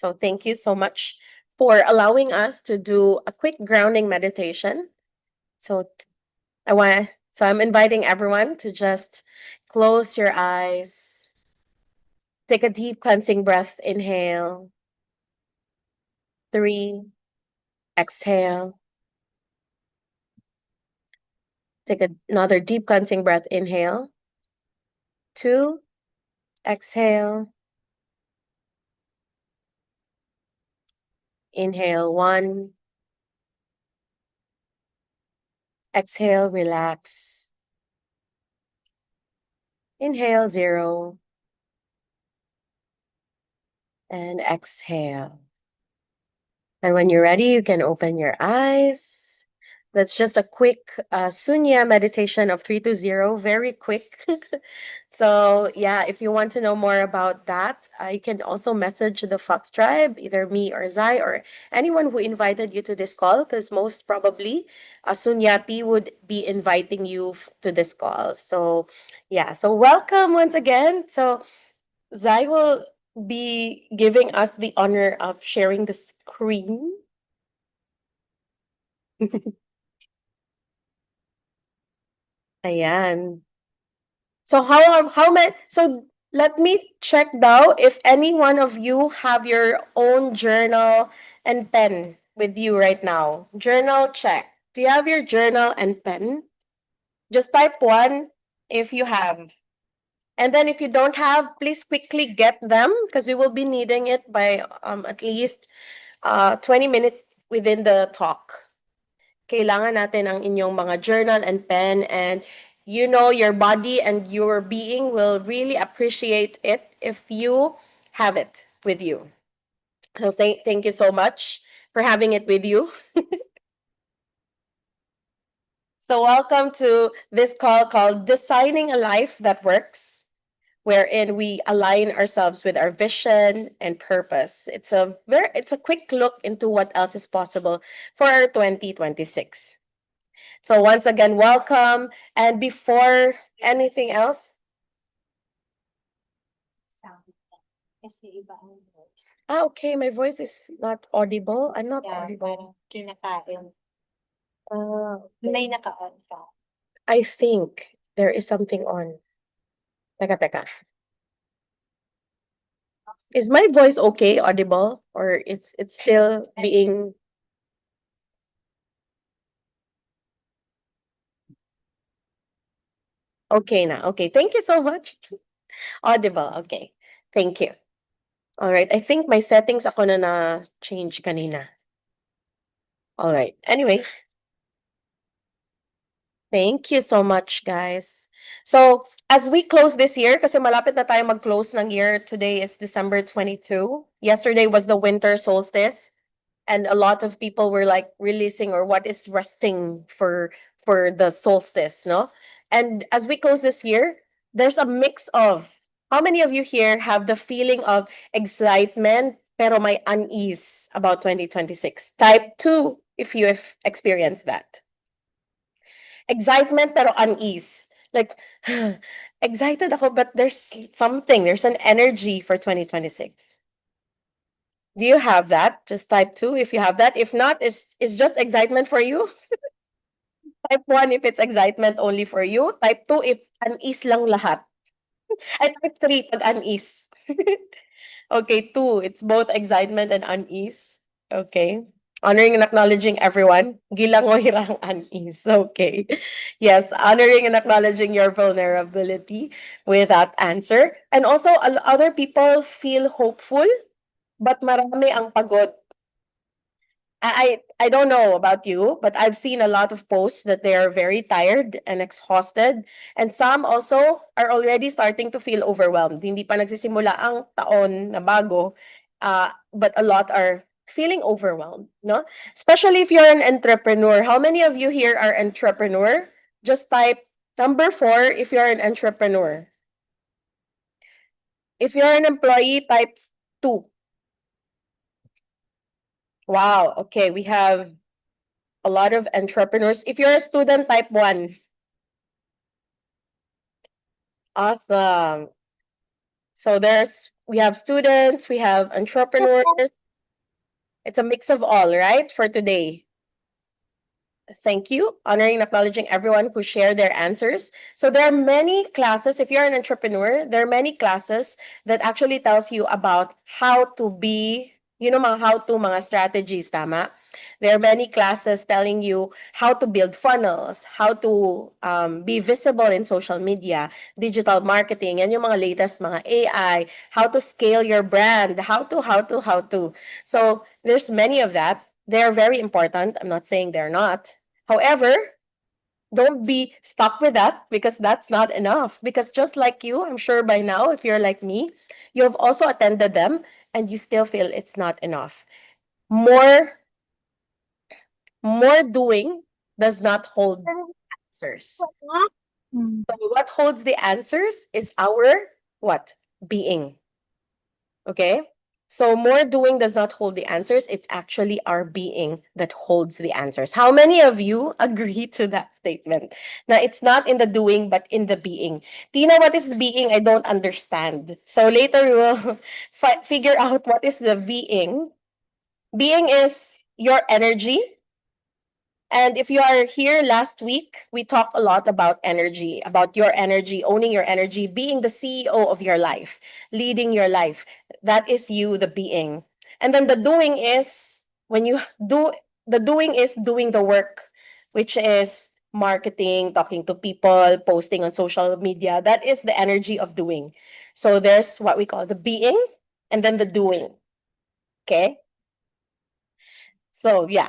So thank you so much for allowing us to do a quick grounding meditation. So I'm inviting everyone to just close your eyes. Take a deep cleansing breath. Inhale. 3. Exhale. Take another deep cleansing breath. Inhale. 2. Exhale. Inhale. 1. Exhale. Relax. Inhale. 0. And exhale. And when you're ready, you can open your eyes. That's just a quick Sunya meditation of 3 to 0, very quick. So, yeah, if you want to know more about that, you can also message the Fox Tribe, either me or Zai or anyone who invited you to this call, because most probably Sunyati would be inviting you to this call. So, yeah, so welcome once again. So, Zai will be giving us the honor of sharing the screen. Ayan. So how many, so let me check now if any one of you have your own journal and pen with you right now. Journal check. Do you have your journal and pen? Just type 1 if you have. And then if you don't have, please quickly get them because we will be needing it by at least 20 minutes within the talk. Kailangan natin ang inyong mga journal and pen, and you know your body and your being will really appreciate it if you have it with you. So thank you so much for having it with you. So welcome to this call called Designing a Life That Works, wherein we align ourselves with our vision and purpose. It's a quick look into what else is possible for our 2026. So once again, welcome. And before anything else, okay, my voice is not audible. I'm not audible. Uh, I think there is something on. Teka, teka. Is my voice okay, audible, or it's still being okay now? Okay, thank you so much. Audible. Okay, thank you. All right, I think my settings ako na change kanina. All right. Anyway, thank you so much, guys. So, as we close this year, kasi malapit na tayo mag-close ng year, today is December 22. Yesterday was the winter solstice, and a lot of people were like releasing or what is resting for the solstice, no? And as we close this year, there's a mix of how many of you here have the feeling of excitement pero may unease about 2026? Type 2 if you have experienced that. Excitement pero unease. Like, excited ako, but there's an energy for 2026. Do you have that? Just type 2 if you have that. If not, is just excitement for you? Type 1 if it's excitement only for you. Type 2 if unease lang lahat. And type 3 pag unease. Okay, 2, it's both excitement and unease. Okay. Honoring and acknowledging everyone. Gilango hirang unease. Okay. Yes, honoring and acknowledging your vulnerability with that answer. And also, other people feel hopeful, but marami ang pagod. I don't know about you, but I've seen a lot of posts that they are very tired and exhausted, and some also are already starting to feel overwhelmed. Hindi pa nagsisimula ang taon na bago, but a lot are feeling overwhelmed, no? Especially if you're an entrepreneur. How many of you here are entrepreneur? Just type number 4 if you're an entrepreneur. If you're an employee, type 2. Wow, okay, we have a lot of entrepreneurs. If you're a student, type 1. Awesome. So we have students, we have entrepreneurs. It's a mix of all, right? For today. Thank you. Honoring and acknowledging everyone who shared their answers. So there are many classes. If you're an entrepreneur, there are many classes that actually tells you about how to be, mga how-to, mga strategies, tama? There are many classes telling you how to build funnels, how to be visible in social media, digital marketing, and yung mga latest mga AI, how to scale your brand, how to. So there's many of that. They're very important. I'm not saying they're not. However, don't be stuck with that because that's not enough. Because just like you, I'm sure by now, if you're like me, you've also attended them and you still feel it's not enough. More more doing does not hold answers. Mm. So what holds the answers is our what? Being. Okay? So more doing does not hold the answers. It's actually our being that holds the answers. How many of you agree to that statement? Now, it's not in the doing, but in the being. Tina, what is the being? I don't understand. So later we will figure out what is the being. Being is your energy, and if you are here last week, we talked a lot about energy, about your energy, owning your energy, being the CEO of your life, leading your life. That is you, the being. And then the doing is when you do, the doing is doing the work, which is marketing, talking to people, posting on social media. That is the energy of doing. So there's what we call the being and then the doing. Okay? So, yeah.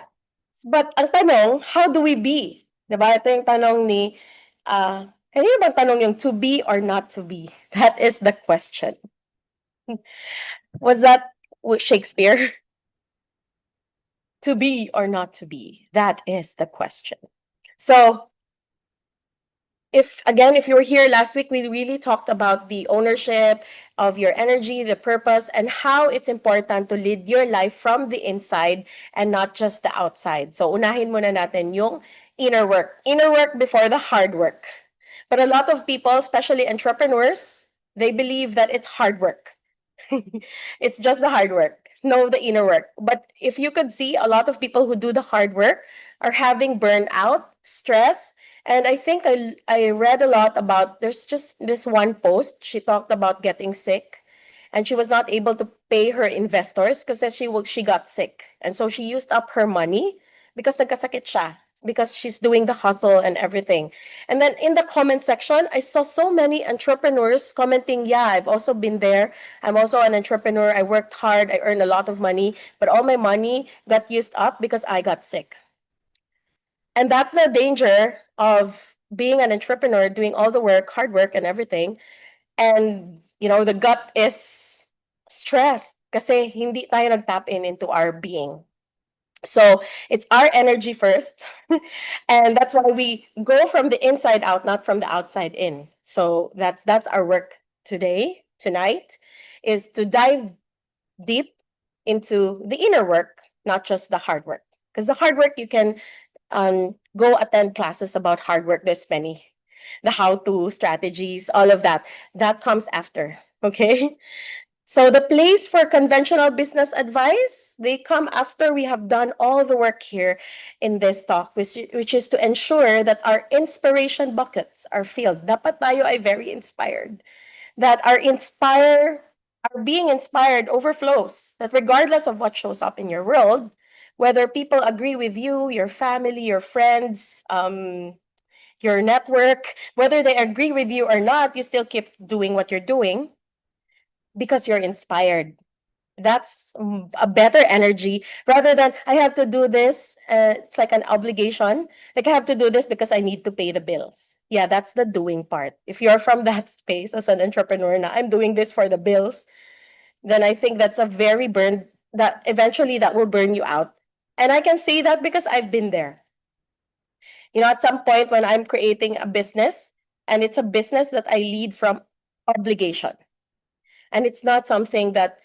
But ang tanong, how do we be? Diba? Ito yung tanong ni, kanina bang tanong yung to be or not to be? That is the question. Was that Shakespeare? To be or not to be? That is the question. So, if you were here last week, we really talked about the ownership of your energy, the purpose, and how it's important to lead your life from the inside and not just the outside. So unahin muna natin yung inner work before the hard work. But a lot of people, especially entrepreneurs, they believe that it's hard work. It's just the hard work, no the inner work. But if you could see, a lot of people who do the hard work are having burnout, stress. And I think I read a lot about, there's just this one post. She talked about getting sick and she was not able to pay her investors because she got sick. And so she used up her money because nagkasakit siya, because she's doing the hustle and everything. And then in the comment section, I saw so many entrepreneurs commenting, yeah, I've also been there. I'm also an entrepreneur. I worked hard. I earned a lot of money, but all my money got used up because I got sick. And that's the danger of being an entrepreneur, doing all the work, hard work and everything. And, the gut is stressed kasi hindi tayo nag-tap into our being. So it's our energy first. And that's why we go from the inside out, not from the outside in. So that's our work today, tonight, is to dive deep into the inner work, not just the hard work. Because the hard work, you can go attend classes about hard work. There's many. The how-to strategies, all of that. That comes after. Okay. So the place for conventional business advice, they come after we have done all the work here in this talk, which is to ensure that our inspiration buckets are filled. Dapat tayo ay very inspired. That our being inspired overflows. That regardless of what shows up in your world, whether people agree with you, your family, your friends, your network, whether they agree with you or not, you still keep doing what you're doing because you're inspired. That's a better energy rather than I have to do this. It's like an obligation. Like I have to do this because I need to pay the bills. Yeah, that's the doing part. If you're from that space as an entrepreneur, now I'm doing this for the bills, then I think that's a very that eventually that will burn you out. And I can say that because I've been there. At some point when I'm creating a business and it's a business that I lead from obligation. And it's not something that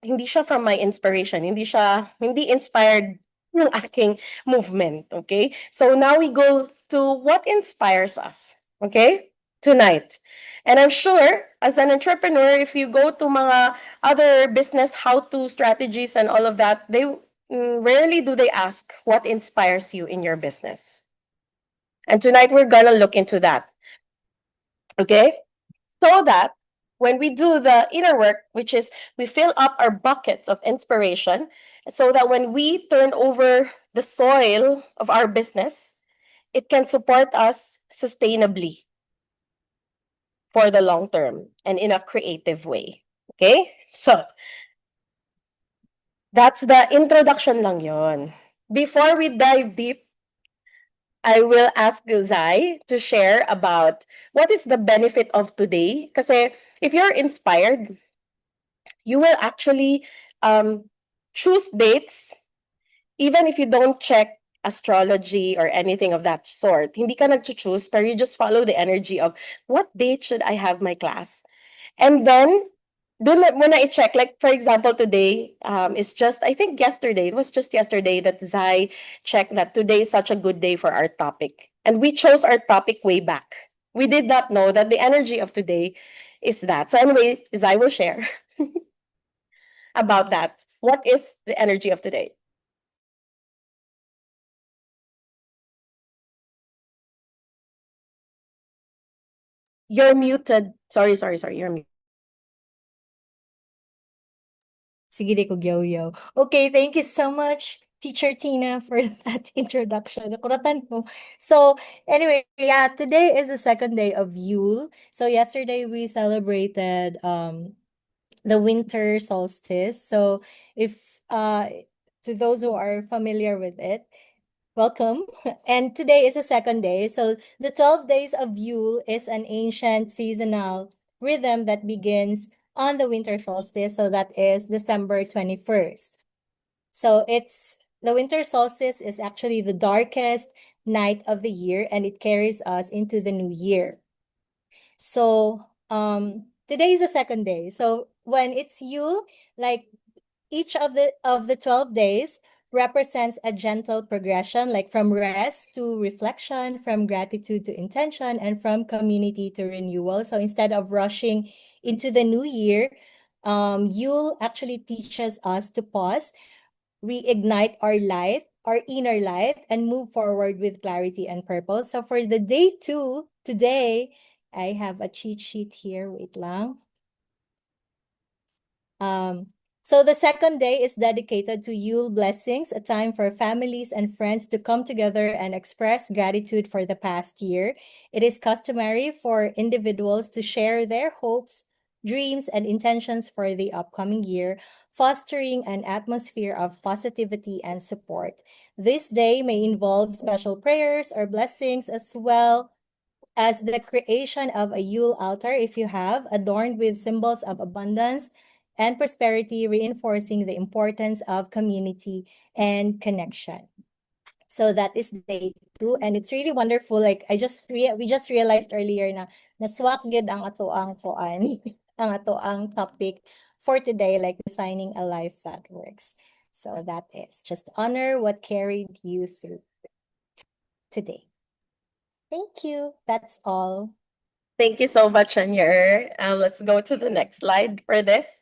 hindi siya from my inspiration, hindi inspired yung aking movement, okay? So now we go to what inspires us, okay? tonight. And I'm sure, as an entrepreneur, if you go to mga other business how-to strategies and all of that, they rarely do they ask what inspires you in your business. And tonight we're gonna look into that. Okay? So that when we do the inner work, which is we fill up our buckets of inspiration, so that when we turn over the soil of our business, it can support us sustainably for the long term and in a creative way. Okay? So, that's the introduction lang yon. Before we dive deep, I will ask Zai to share about what is the benefit of today. Kasi if you're inspired, you will actually choose dates even if you don't check astrology or anything of that sort. Hindi ka nag-choose, pero you just follow the energy of what date should I have my class. And then, dun when I check, like for example, today is just, I think yesterday, it was just yesterday that Zai checked that today is such a good day for our topic. And we chose our topic way back. We did not know that the energy of today is that. So anyway, Zai will share about that. What is the energy of today? You're muted. Sorry, sorry, sorry. You're muted. Sige, di ko yo. Okay, thank you so much, Teacher Tina, for that introduction. Nakuratan mo. So, anyway, yeah, today is the second day of Yule. So, yesterday we celebrated the winter solstice. So, if to those who are familiar with it, welcome. And today is the second day. So, the 12 days of Yule is an ancient seasonal rhythm that begins on the winter solstice. So, that is December 21st. So, it's the winter solstice is actually the darkest night of the year and it carries us into the new year. So, today is the second day. So, when it's Yule, like each of the 12 days represents a gentle progression, like from rest to reflection, from gratitude to intention, and from community to renewal. So instead of rushing into the new year, Yule actually teaches us to pause, reignite our light, our inner light, and move forward with clarity and purpose. So for the day 2, today, I have a cheat sheet here. Wait lang. So the second day is dedicated to Yule blessings, a time for families and friends to come together and express gratitude for the past year. It is customary for individuals to share their hopes, dreams, and intentions for the upcoming year, fostering an atmosphere of positivity and support. This day may involve special prayers or blessings as well as the creation of a Yule altar, if you have, adorned with symbols of abundance and prosperity, reinforcing the importance of community and connection. So that is day 2, and it's really wonderful. Like we just realized earlier na naswak gid ang ato ang koan, ang ato ang topic for today, like designing a life that works. So that is just honor what carried you through today. Thank you. That's all. Thank you so much, Anya. Let's go to the next slide for this.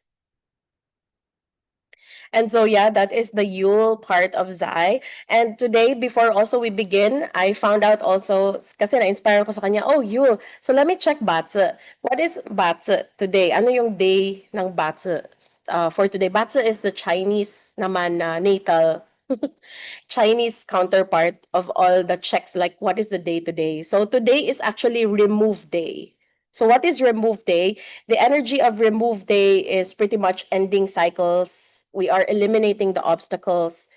And so, yeah, that is the Yule part of Zai. And today, before also we begin, I found out also, kasi na-inspire ko sa kanya, oh, Yule. So let me check Batse. What is Batse today? Ano yung day ng Batse for today? Batse is the Chinese naman natal Chinese counterpart of all the checks, like what is the day today? So today is actually remove day. So what is remove day? The energy of remove day is pretty much ending cycles. We are eliminating the obstacles,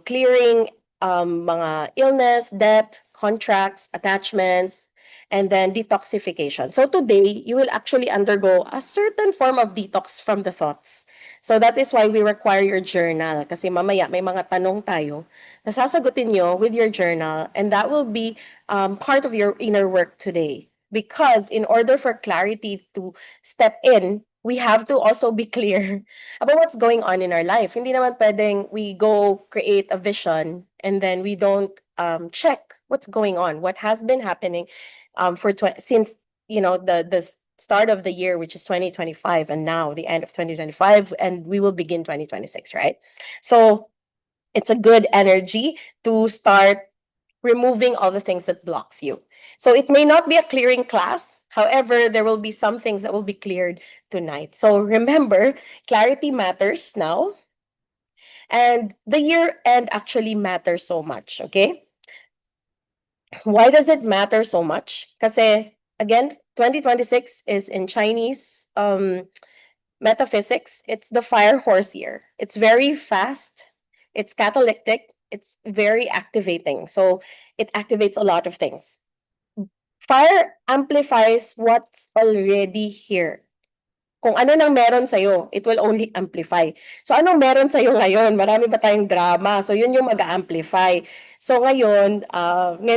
clearing mga illness, debt, contracts, attachments, and then detoxification. So today, you will actually undergo a certain form of detox from the thoughts. So that is why we require your journal. Kasi mamaya may mga tanong tayo na sasagutin nyo with your journal, and that will be part of your inner work today. Because in order for clarity to step in, we have to also be clear about what's going on in our life. Hindi naman pwedeng we go create a vision and then we don't check what's going on, what has been happening since the start of the year, which is 2025, and now the end of 2025, and we will begin 2026, right? So it's a good energy to start removing all the things that blocks you. So it may not be a clearing class. However, there will be some things that will be cleared tonight. So remember, clarity matters now, and the year end actually matters so much, okay? Why does it matter so much? Because again, 2026 is in Chinese metaphysics. It's the fire horse year. It's very fast. It's catalytic. It's very activating. So it activates a lot of things. Fire amplifies what's already here. Kung ano nang meron sa'yo, it will only amplify. So anong meron sa'yo ngayon? Marami ba tayong drama? So yun yung mag-amplify. So ngayon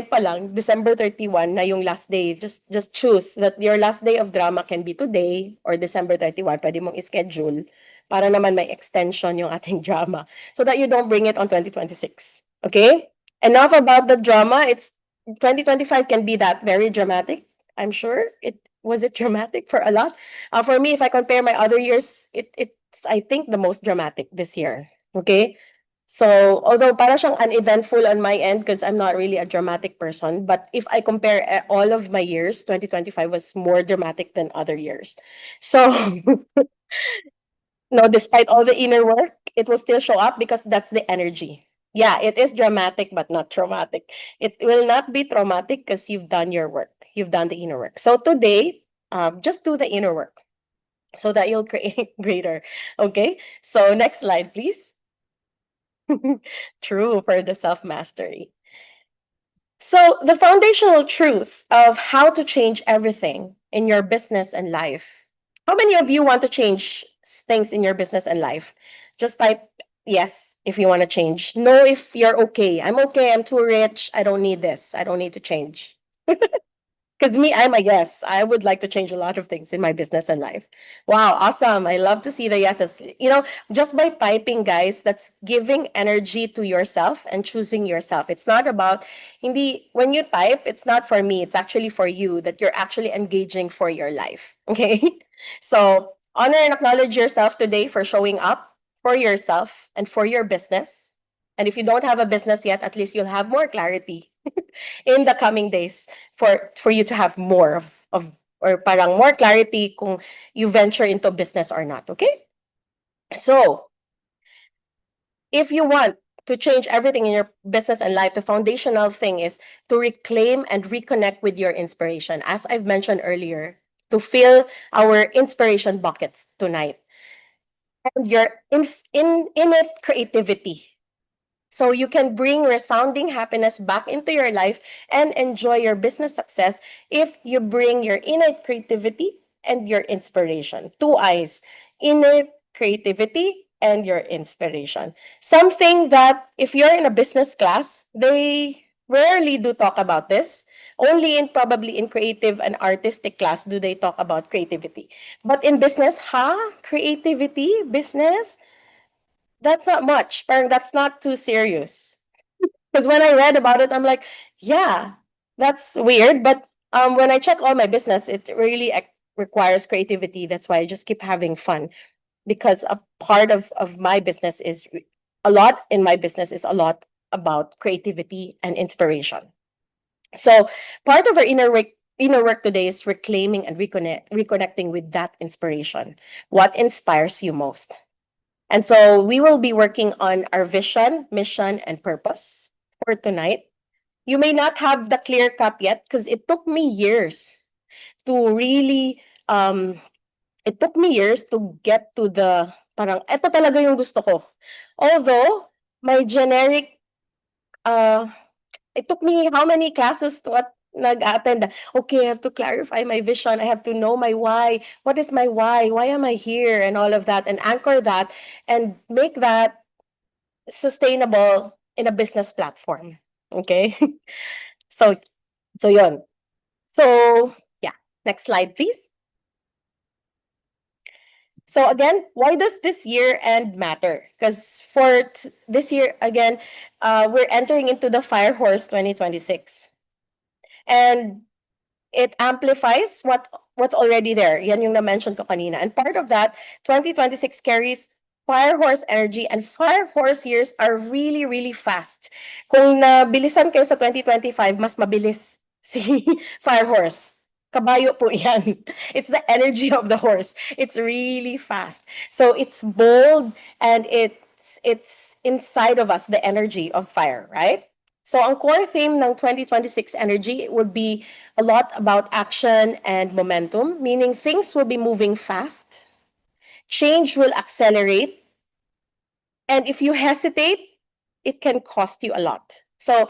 pa lang, December 31 na yung last day. Just choose that your last day of drama can be today or December 31. Pwede mong schedule para naman may extension yung ating drama so that you don't bring it on 2026. Okay? Enough about the drama. 2025 can be that very dramatic. I'm sure it dramatic for a lot. For me, if I compare my other years, it's I think the most dramatic this year. Okay, so although para siyang uneventful on my end because I'm not really a dramatic person, but if I compare all of my years, 2025 was more dramatic than other years. So no, despite all the inner work, it will still show up because that's the energy. Yeah, it is dramatic, but not traumatic. It will not be traumatic because you've done your work. You've done the inner work. So today, just do the inner work so that you'll create greater. Okay. So next slide, please. True for the self mastery. So the foundational truth of how to change everything in your business and life. How many of you want to change things in your business and life? Just type yes if you want to change. No if you're okay. I'm okay. I'm too rich. I don't need this. I don't need to change. Because me, I'm a yes. I would like to change a lot of things in my business and life. Wow, awesome. I love to see the yeses. Just by typing, guys, that's giving energy to yourself and choosing yourself. It's not about, hindi, when you type, it's not for me. It's actually for you that you're actually engaging for your life. Okay? So honor and acknowledge yourself today for showing up for yourself and for your business. And if you don't have a business yet, at least you'll have more clarity in the coming days for you to have more of or parang more clarity kung you venture into business or not, okay? So, if you want to change everything in your business and life, the foundational thing is to reclaim and reconnect with your inspiration. As I've mentioned earlier, to fill our inspiration buckets tonight. And your innate creativity. So you can bring resounding happiness back into your life and enjoy your business success if you bring your innate creativity and your inspiration. Two eyes, innate creativity and your inspiration. Something that if you're in a business class, they rarely do talk about this. Only in probably in creative and artistic class do they talk about creativity. But in business, creativity, business, that's not much. Parang that's not too serious. Because when I read about it, I'm like, yeah, that's weird. But when I check all my business, it really requires creativity. That's why I just keep having fun because a part of my business is a lot in my business is a lot about creativity and inspiration. So part of our inner work today is reclaiming and reconnecting with that inspiration. What inspires you most? And so we will be working on our vision, mission, and purpose for tonight. You may not have the clear cut yet because to really, it took me years to get to the, parang, eto talaga yung gusto ko. Although, my generic, uh, it took me how many classes to nag-attend. Okay, I have to clarify my vision. I have to know my why. What is my why? Why am I here? And all of that, and anchor that, and make that sustainable in a business platform. Okay? So, so yon. So, yeah. Next slide, please. So again, why does this year end matter? Because for this year, again, we're entering into the Fire Horse 2026. And it amplifies what's already there. Yan yung na-mention ko kanina. And part of that, 2026 carries fire horse energy, and fire horse years are really, really fast. Kung nabilisan kayo sa 2025, mas mabilis si fire horse. Kabayo po yan. It's the energy of the horse. It's really fast. So it's bold, and it's inside of us, the energy of fire, right? So ang core theme ng 2026 energy would be a lot about action and momentum, meaning things will be moving fast, change will accelerate, and if you hesitate, it can cost you a lot. So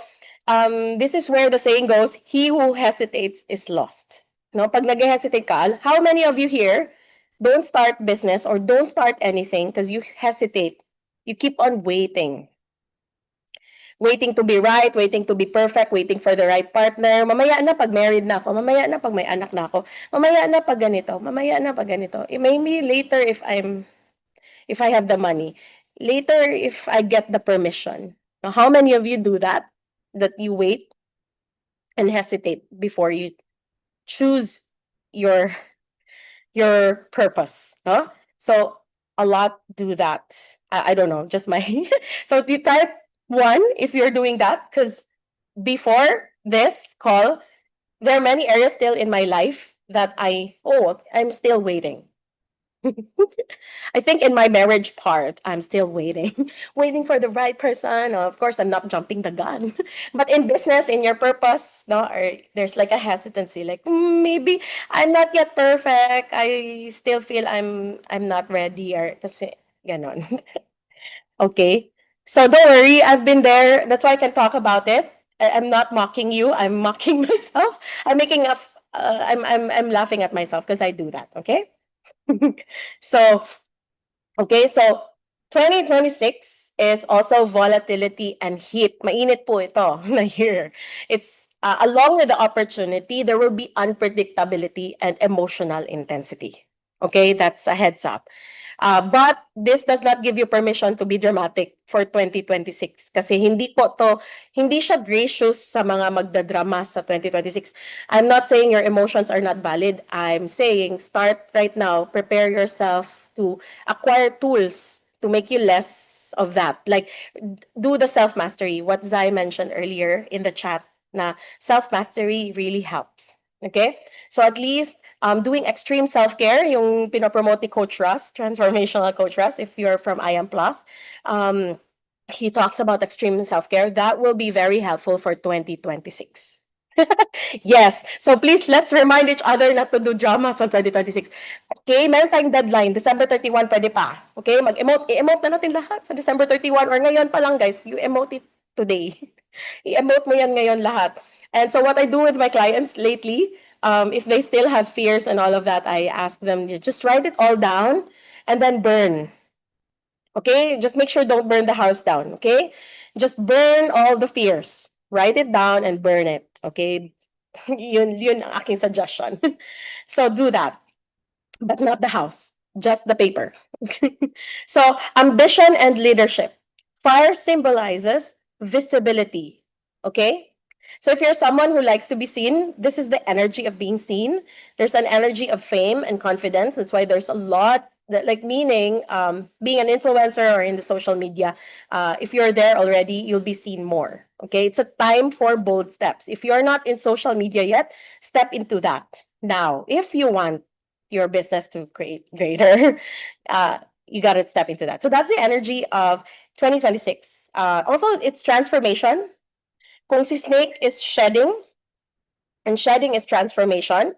this is where the saying goes, he who hesitates is lost. No, pag nag-hesitate ka, how many of you here don't start business or don't start anything because you hesitate? You keep on waiting to be right, waiting to be perfect, waiting for the right partner. Mamaya na pag married na ako, mamaya na pag may anak na ako, mamaya na pag ganito, mamaya na pag ganito. Maybe later if I have the money, later if I get the permission. Now, how many of you do that? That you wait and hesitate before you choose your your purpose, no? So a lot do that. I don't know, just my so you type one if you're doing that, because before this call, there are many areas still in my life that I'm still waiting. I think in my marriage part, I'm still waiting, waiting for the right person. Of course, I'm not jumping the gun, but in business, in your purpose, no, or there's like a hesitancy, like maybe I'm not yet perfect. I still feel I'm not ready, or kasi ganon. Okay, so don't worry, I've been there. That's why I can talk about it. I'm not mocking you. I'm mocking myself. I'm making a. I'm laughing at myself because I do that. Okay. So okay, so 2026 is also volatility and heat. Mainit po ito na year. It's along with the opportunity, there will be unpredictability and emotional intensity. Okay, that's a heads up. But this does not give you permission to be dramatic for 2026 kasi hindi siya gracious sa mga magdadrama sa 2026. I'm not saying your emotions are not valid. I'm saying start right now, prepare yourself to acquire tools to make you less of that. Like do the self-mastery, what Zai mentioned earlier in the chat, na self-mastery really helps. Okay? So at least doing extreme self-care, yung pinopromote ni Coach Russ, transformational Coach Russ, if you're from IM Plus, he talks about extreme self-care. That will be very helpful for 2026. Yes. So please, let's remind each other not to do dramas on 2026. Okay, meron tayong deadline. December 31, pwede pa. Okay, mag-emote. I-emote na natin lahat sa December 31 or ngayon pa lang, guys. You emote it today. I-emote mo yan ngayon lahat. And so what I do with my clients lately, if they still have fears and all of that, I ask them, you just write it all down and then burn. Okay, just make sure don't burn the house down. Okay, just burn all the fears. Write it down and burn it. Okay, yun ang aking suggestion. So do that, but not the house, just the paper. So ambition and leadership. Fire symbolizes visibility. Okay, so if you're someone who likes to be seen, this is the energy of being seen. There's an energy of fame and confidence. That's why there's a lot that, like, meaning being an influencer or in the social media, if you're there already, you'll be seen more. Okay, it's a time for bold steps. If you're not in social media yet, step into that now. If you want your business to create greater, you got to step into that. So that's the energy of 2026. Also, it's transformation. Kung si Snake is shedding, and shedding is transformation,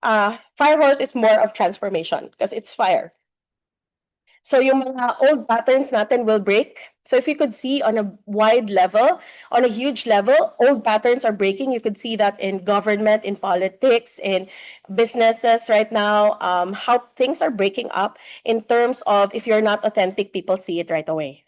Fire Horse is more of transformation because it's fire. So yung mga old patterns natin will break. So if you could see on a wide level, on a huge level, old patterns are breaking. You could see that in government, in politics, in businesses right now, how things are breaking up in terms of if you're not authentic, people see it right away.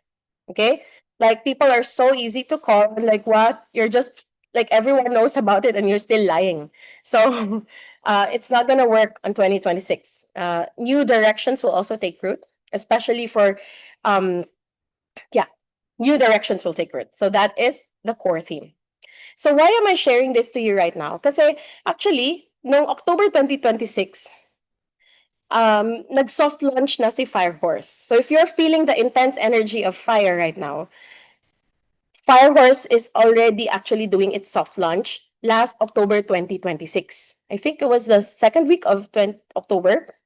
Okay? Like people are so easy to call and like what? You're just like everyone knows about it and you're still lying. So it's not gonna work on 2026. New directions will also take root, especially for yeah, new directions will take root. So that is the core theme. So why am I sharing this to you right now? Kasi actually, noong October 2026, nag-soft launch na si Firehorse. So if you're feeling the intense energy of fire right now, Firehorse is already actually doing its soft launch last October 2026. I think it was the second week of October.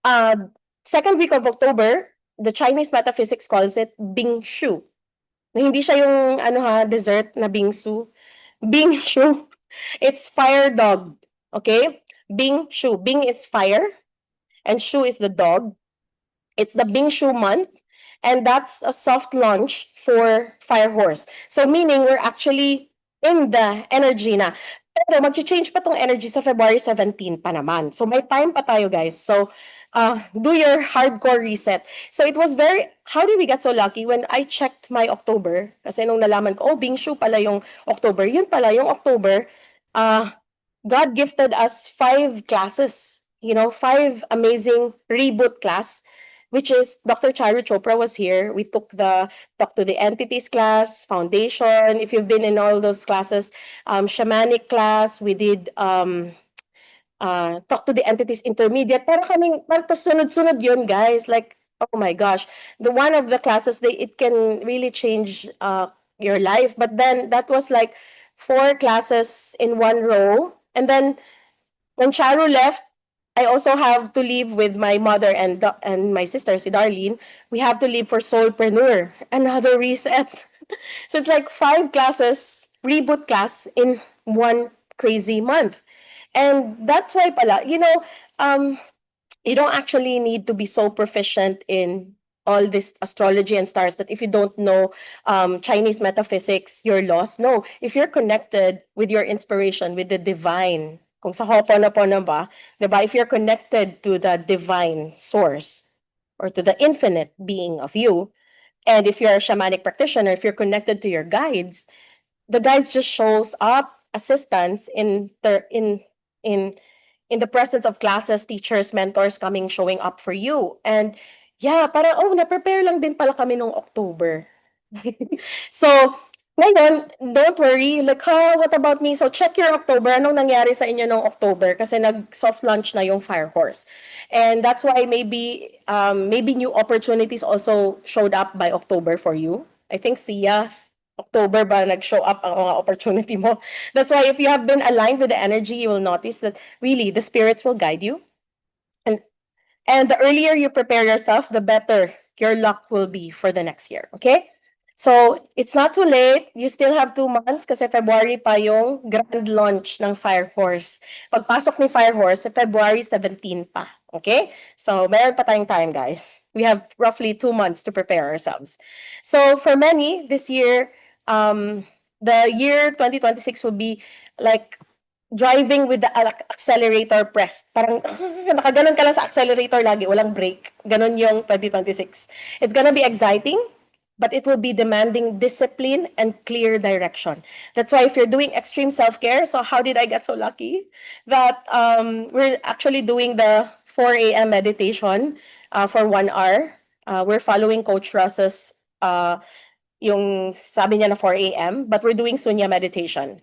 Uh, second week of October, the Chinese metaphysics calls it Bing Shu. Na hindi siya yung dessert na bingsu. Bing Shu. It's fire dog. Okay? Bing Shu. Bing is fire and Shu is the dog. It's the Bing Shu month, and that's a soft launch for Firehorse. So meaning we're actually in the energy na. Pero mag-change pa tong energy sa February 17 pa naman. So may time pa tayo, guys. So do your hardcore reset. So it was how did we get so lucky when I checked my October? Kasi nung nalaman ko, oh, Bing Shu pala yung October. Yun pala yung October. God gifted us 5 classes, 5 amazing reboot class, which is Dr. Charu Chopra was here. We took the Talk to the Entities class, Foundation. If you've been in all those classes, Shamanic class, we did Talk to the Entities Intermediate. Pero sunod-sunod yun, guys. Like, oh my gosh. The one of the classes, it can really change your life. But then that was like 4 classes in one row. And then when Charu left, I also have to leave with my mother and my sister, si Darlene. We have to leave for Soulpreneur, another reset. So it's like 5 classes, reboot class in one crazy month. And that's why pala, you don't actually need to be so proficient in all this astrology and stars that if you don't know Chinese metaphysics, you're lost. No, if you're connected with your inspiration, with the divine, kung sa Ho'oponopono ba, diba? If you're connected to the divine source or to the infinite being of you, and if you're a shamanic practitioner, if you're connected to your guides, the guides just shows up assistance in in the presence of classes, teachers, mentors coming, showing up for you. And yeah, parang, oh, na-prepare lang din pala kami nung October. So, ngayon, don't worry. Like, what about me? So, check your October. Anong nangyari sa inyo nung October? Kasi nag-soft launch na yung Firehorse. And that's why maybe new opportunities also showed up by October for you. I think Sia, October ba nag-show up ang mga opportunity mo? That's why if you have been aligned with the energy, you will notice that really the spirits will guide you. And the earlier you prepare yourself, the better your luck will be for the next year. Okay? So, it's not too late. You still have 2 months kasi February pa yung grand launch ng Firehorse. Pagpasok ni Firehorse, February 17 pa. Okay? So, meron pa tayong time, guys. We have roughly 2 months to prepare ourselves. So, for many, this year, the year 2026 will be like driving with the accelerator pressed. Parang nakaganon ka lang sa accelerator lagi, walang brake. Ganon yung 2026. It's gonna be exciting, but it will be demanding discipline and clear direction. That's why if you're doing extreme self-care, so how did I get so lucky? That we're actually doing the 4 a.m. meditation for 1 hour. We're following Coach Russ's yung sabi niya na 4 a.m. But we're doing Sunya meditation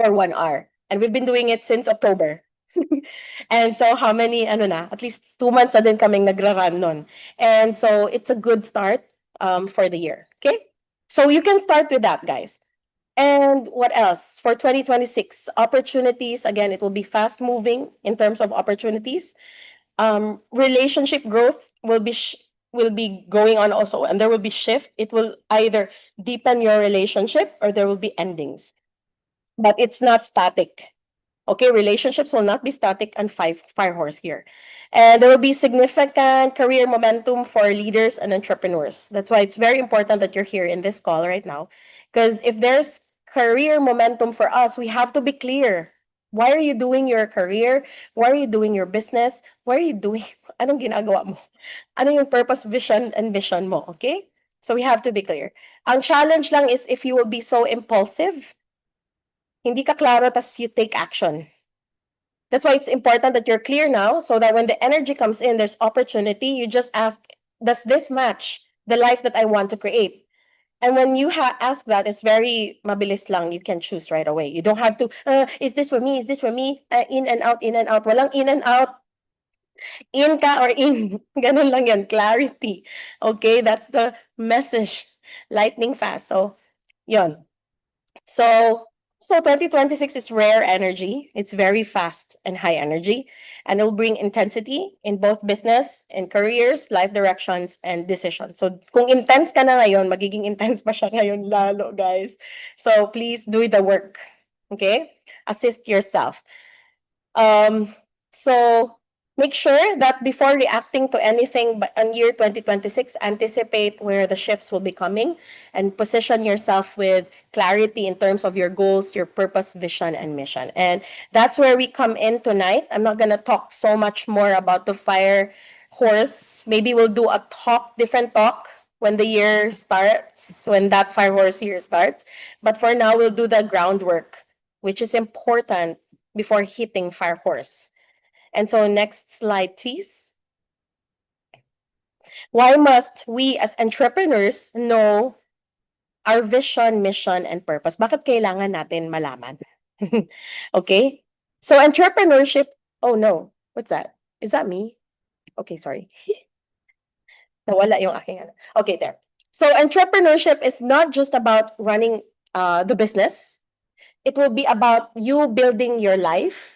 for 1 hour. And we've been doing it since October. And so how many, at least 2 months na din kaming nagra-run nun. And so it's a good start for the year. Okay? So you can start with that, guys. And what else? For 2026, opportunities, again, it will be fast moving in terms of opportunities. Relationship growth will be going on also, and there will be shift. It will either deepen your relationship or there will be endings. But it's not static. Okay, relationships will not be static and Firehorse here. And there will be significant career momentum for leaders and entrepreneurs. That's why it's very important that you're here in this call right now. Because if there's career momentum for us, we have to be clear. Why are you doing your career? Why are you doing your business? Why are you doing, anong ginagawa mo? Ano yung purpose, vision, and mission mo, okay? So we have to be clear. Ang challenge lang is if you will be so impulsive, hindi ka klaro, tas you take action. That's why it's important that you're clear now so that when the energy comes in, there's opportunity. You just ask, does this match the life that I want to create? And when you ask that, it's very mabilis lang. You can choose right away. You don't have to, is this for me? Is this for me? In and out, in and out. Walang in and out. In ka or in. Ganun lang yan. Clarity. Okay? That's the message. Lightning fast. So, yon. So 2026 is rare energy. It's very fast and high energy, and it'll bring intensity in both business and careers, life directions, and decisions. So kung intense ka na ngayon, magiging intense pa siya ngayon lalo, guys. So please do the work. Okay? Assist yourself. So make sure that before reacting to anything on year 2026, anticipate where the shifts will be coming and position yourself with clarity in terms of your goals, your purpose, vision, and mission. And that's where we come in tonight. I'm not going to talk so much more about the fire horse. Maybe we'll do a different talk when the year starts, when that fire horse year starts. But for now, we'll do the groundwork, which is important before hitting fire horse. And so next slide, please. Why must we as entrepreneurs know our vision, mission, and purpose? Bakit kailangan natin malaman? Okay? So entrepreneurship, oh no, what's that? Is that me? Okay, sorry. Nawala yung aking ano. Okay, there. So entrepreneurship is not just about running the business. It will be about you building your life,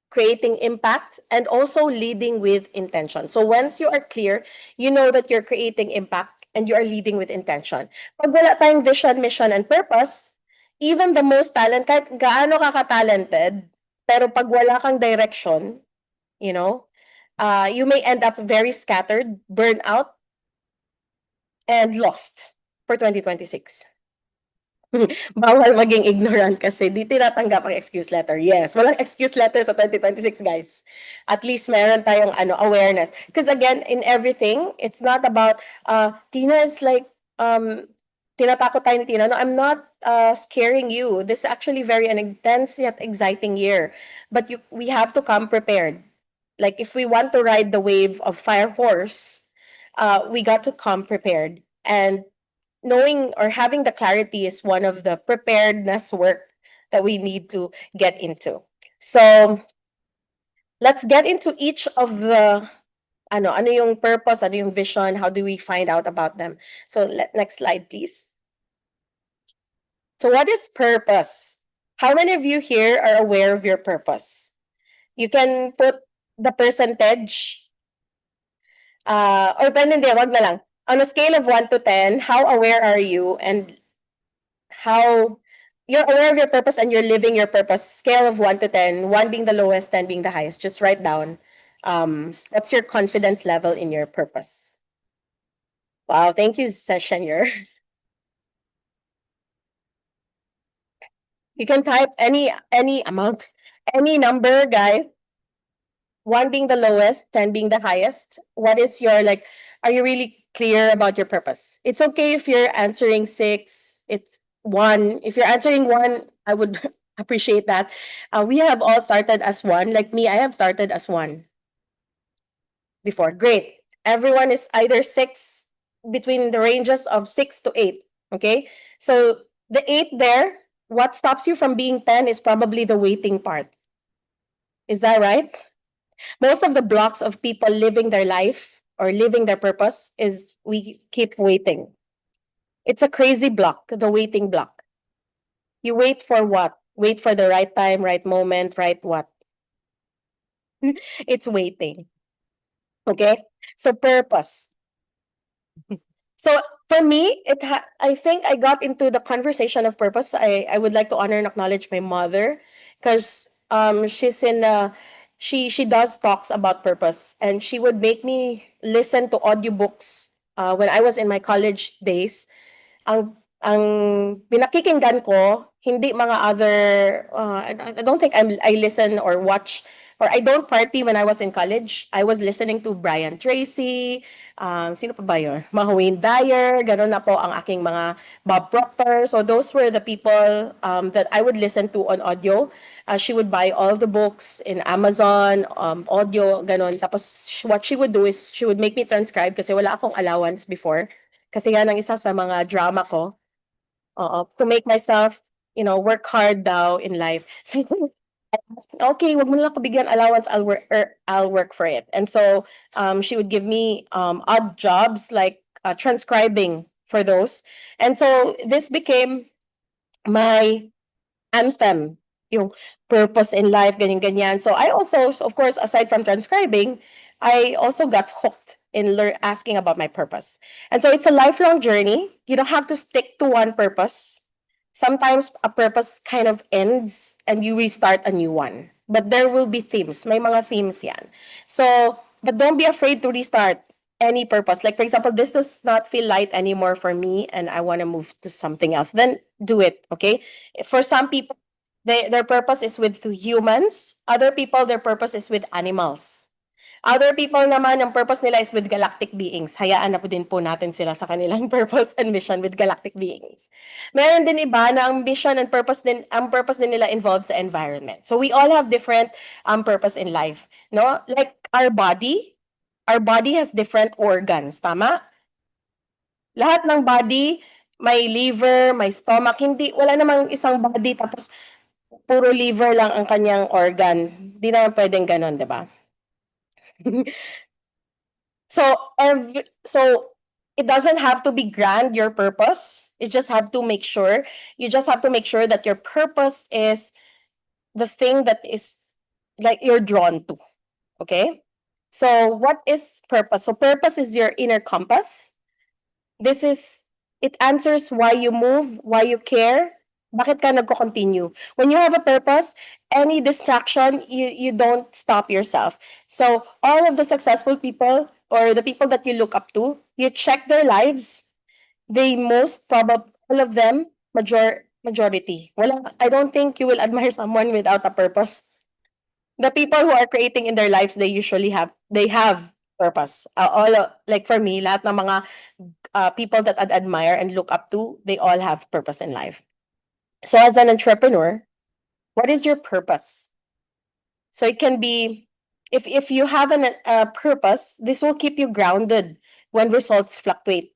creating impact, and also leading with intention. So once you are clear, you know that you're creating impact and you are leading with intention. Pag wala tayong vision, mission, and purpose, even the most talent, kahit gaano ka ka-talented, pero pag wala kang direction, you know, you may end up very scattered, burned out, and lost for 2026. Bawal maging ignorant kasi di tinatanggap ang excuse letter. Yes, walang excuse letter sa 2026, guys. At least meron tayong awareness. Because again, in everything, it's not about, Tina is like, tinatakot tayo ni Tina. No, I'm not scaring you. This is actually very an intense yet exciting year. But we have to come prepared. Like if we want to ride the wave of Fire Horse, we got to come prepared. And knowing or having the clarity is one of the preparedness work that we need to get into. So let's get into each of the ano yung purpose, ano yung vision, how do we find out about them. So next slide, please. So what is purpose? How many of you here are aware of your purpose? You can put the percentage, or hindi, wag na lang. On a scale of 1 to 10, how aware are you and how you're aware of your purpose and you're living your purpose? Scale of 1 to 10, 1 being the lowest, 10 being the highest. Just write down what's your confidence level in your purpose. Wow, thank you, Session. You can type any amount, any number, guys. 1 being the lowest, 10 being the highest. What is your, like, are you really clear about your purpose? It's okay if you're answering 6, it's 1. If you're answering 1, I would appreciate that. We have all started as 1. Like me, I have started as 1 before. Great. Everyone is either 6, between the ranges of 6 to 8. Okay? So the 8 there, what stops you from being 10 is probably the waiting part. Is that right? Most of the blocks of people living their life or living their purpose is we keep waiting. It's a crazy block, the waiting block. You wait for what? Wait for the right time, right moment, right what? It's waiting. Okay? So purpose. So for me, I think I got into the conversation of purpose. I would like to honor and acknowledge my mother because she's in she does talks about purpose, and she would make me listen to audiobooks when I was in my college days. Ang pinakikinggan ko, hindi mga other I don't think I listen or watch, or I don't party when I was in college. I was listening to Brian Tracy, sino pa ba yun? Mga Wayne Dyer, gano'n na po ang aking mga Bob Proctor. So those were the people that I would listen to on audio. She would buy all the books in Amazon, audio, gano'n. Tapos what she would do is she would make me transcribe kasi wala akong allowance before. Kasi yan ang isa sa mga drama ko. Oo, to make myself, work hard daw in life. So, I asked, okay, wag mo na lang ako bigyan allowance, I'll work for it. And so, she would give me odd jobs like transcribing for those. And so this became my anthem, yung purpose in life, ganyan-ganyan. So I also, so of course, aside from transcribing, I also got hooked in asking about my purpose. And so it's a lifelong journey. You don't have to stick to one purpose. Sometimes a purpose kind of ends and you restart a new one. But there will be themes. May mga themes yan. So, but don't be afraid to restart any purpose. Like, for example, this does not feel light anymore for me and I want to move to something else. Then do it, okay? For some people, their purpose is with humans. Other people, their purpose is with animals. Other people naman, ang purpose nila is with galactic beings. Hayaan na po din po natin sila sa kanilang purpose and mission with galactic beings. Meron din iba na ang mission and ang purpose din nila involves the environment. So we all have different purpose in life, no? Like our body has different organs, tama? Lahat ng body, may liver, may stomach, hindi, wala namang isang body tapos puro liver lang ang kanyang organ. Hindi naman pwedeng ganon, di ba? So it doesn't have to be grand your purpose. You just have to make sure that your purpose is the thing that is like you're drawn to. Okay? So what is purpose? So purpose is your inner compass. It answers why you move, why you care, bakit ka nagko-continue. When you have a purpose, any distraction, you don't stop yourself. So all of the successful people or the people that you look up to, you check their lives, they most probably, all of them, majority. I don't think you will admire someone without a purpose. The people who are creating in their lives, they have purpose. Like for me, lahat ng mga people that I'd admire and look up to, they all have purpose in life. So as an entrepreneur, what is your purpose? So it can be, if you have a purpose, this will keep you grounded when results fluctuate.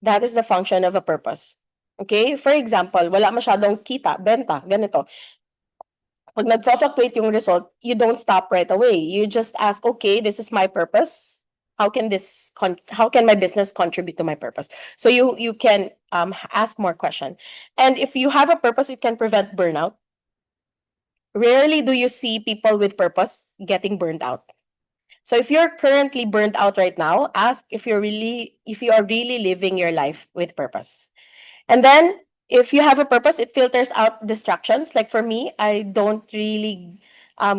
That is the function of a purpose. Okay? For example, wala masyadong kita, benta, ganito. Pag nag-fluctuate yung result, you don't stop right away. You just ask, okay, this is my purpose. How can my business contribute to my purpose? So you can ask more questions. And if you have a purpose, it can prevent burnout. Rarely do you see people with purpose getting burned out. So if you're currently burned out right now, ask if you are really living your life with purpose. And then if you have a purpose, it filters out distractions. Like for me, I don't really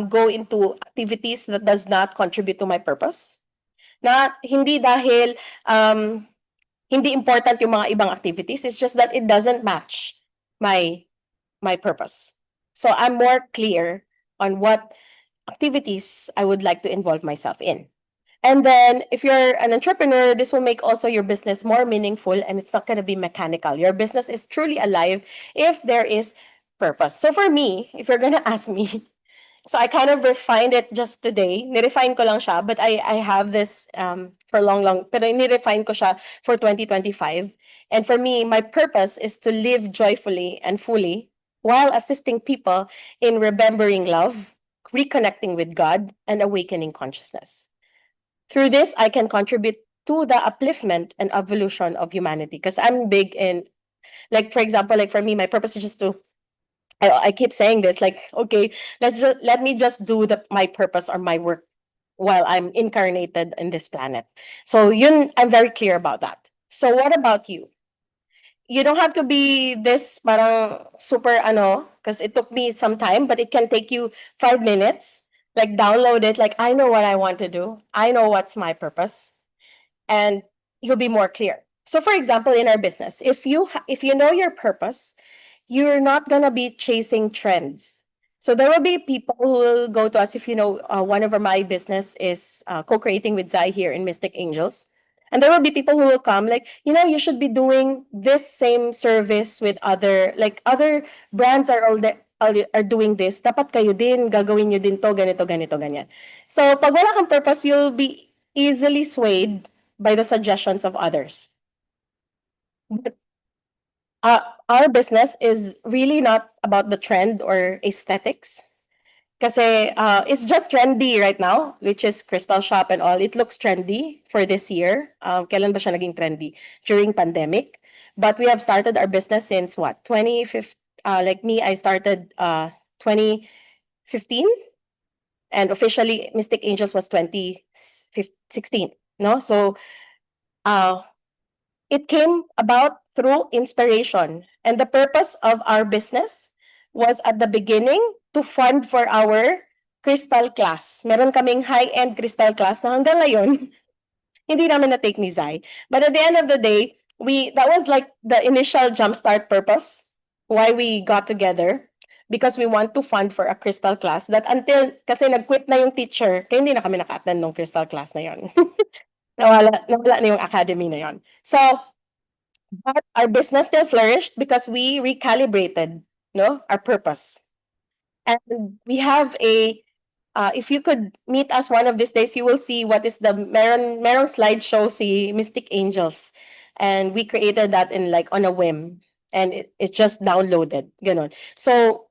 go into activities that does not contribute to my purpose. Na hindi dahil hindi important yung mga ibang activities, it's just that it doesn't match my purpose. So I'm more clear on what activities I would like to involve myself in. And then if you're an entrepreneur, this will make also your business more meaningful and it's not going to be mechanical. Your business is truly alive if there is purpose. So for me, if you're going to ask me, so I kind of refined it just today. Nirefine ko lang siya, but I have this for long, pero nirefine ko siya for 2025. And for me, my purpose is to live joyfully and fully while assisting people in remembering love, reconnecting with God, and awakening consciousness. Through this, I can contribute to the upliftment and evolution of humanity. Because I'm big in, like, for example, like for me, my purpose is just to, I keep saying this, like, okay, let me just do my purpose or my work while I'm incarnated in this planet. So I'm very clear about that. So what about you? You don't have to be this parang super because it took me some time, but it can take you 5 minutes. Like download it, like I know what I want to do. I know what's my purpose. And you'll be more clear. So for example, in our business, if you know your purpose, you're not gonna be chasing trends. So there will be people who will go to us if one of my business is co-creating with Zai here in Mystic Angels. And there will be people who will come like, you should be doing this same service with other brands are doing this. Dapat kayo din, gagawin nyo din to, ganito, ganito, ganyan. So pag wala kang purpose, you'll be easily swayed by the suggestions of others. But our business is really not about the trend or aesthetics. Kasi it's just trendy right now, which is Crystal Shop and all. It looks trendy for this year. Kailan ba siya naging trendy? During pandemic. But we have started our business since what? 2015. Like me, I started 2015, and officially Mystic Angels was 2016. No? So uh, it came about through inspiration. And the purpose of our business was at the beginning to fund for our crystal class. Meron kaming high-end crystal class na hanggang ngayon, hindi namin na-take ni Zai. But at the end of the day, that was like the initial jumpstart purpose why we got together, because we want to fund for a crystal class that until, kasi nag-quit na yung teacher, kaya hindi na kami naka-attend ng crystal class na yon. nawala na yung academy na yon. So, but our business still flourished because we recalibrated, no, our purpose. And we have a if you could meet us one of these days, you will see what is the merong slideshow si Mystic Angels. And we created that in like on a whim. And it just downloaded. Ganon. So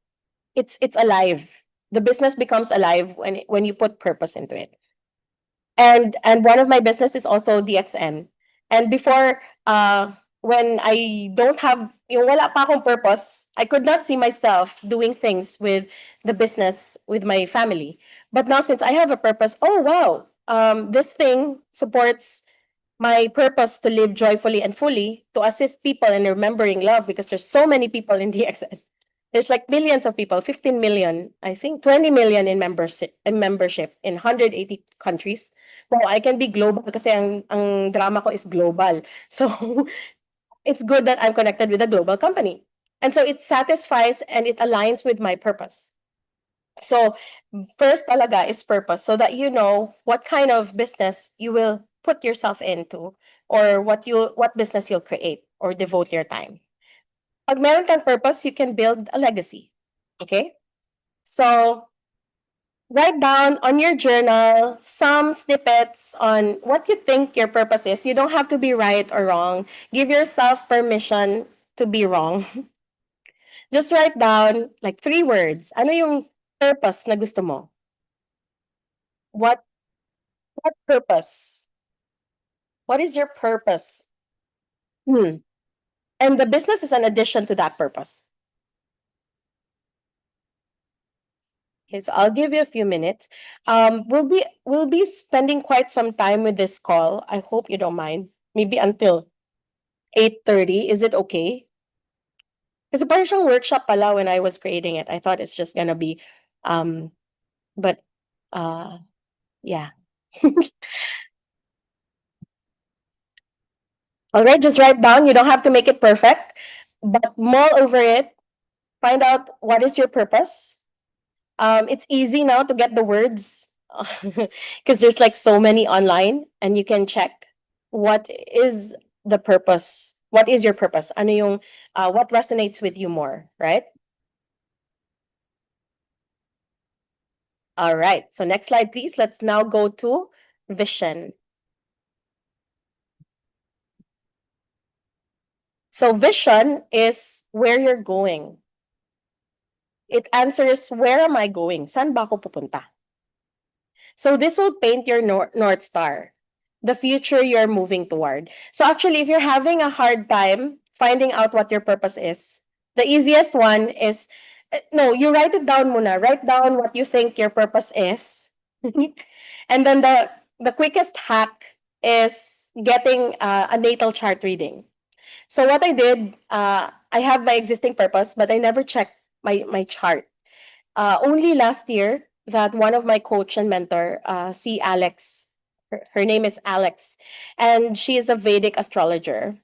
it's alive. The business becomes alive when you put purpose into it. And one of my business is also DXN. And before, when I don't have yung wala pa akong purpose, I could not see myself doing things with the business with my family. But now since I have a purpose, oh wow, this thing supports my purpose to live joyfully and fully, to assist people in remembering love, because there's so many people in DXN. There's like millions of people, 15 million, I think 20 million in membership in 180 countries. Well, I can be global kasi ang drama ko is global. So it's good that I'm connected with a global company. And so it satisfies and it aligns with my purpose. So first talaga is purpose, so that you know what kind of business you will put yourself into, or what business you'll create or devote your time. Pag meron kang purpose, you can build a legacy. Okay? So write down on your journal some snippets on what you think your purpose is. You don't have to be right or wrong. Give yourself permission to be wrong. Just write down like 3 words. Ano yung purpose na gusto mo? What purpose? What is your purpose? Hmm. And the business is an addition to that purpose. Okay, so I'll give you a few minutes. We'll be spending quite some time with this call. I hope you don't mind. Maybe until 8:30. Is it okay? Kasi parang siyang workshop pala when I was creating it. I thought it's just gonna be, um, but yeah. All right, just write down. You don't have to make it perfect, but mull over it. Find out what is your purpose. It's easy now to get the words because there's like so many online, and you can check what is the purpose. What is your purpose? Ano yung what resonates with you more, right? All right. So next slide, please. Let's now go to vision. So vision is where you're going. It answers, where am I going? Saan ba ako pupunta? So this will paint your North Star, the future you're moving toward. So actually, if you're having a hard time finding out what your purpose is, the easiest one is, no, you write it down muna. Write down what you think your purpose is. And then the quickest hack is getting a natal chart reading. So what I did, I have my existing purpose, but I never checked my chart. Only last year that one of my coach and mentor, si Alex, her name is Alex, and she is a Vedic astrologer.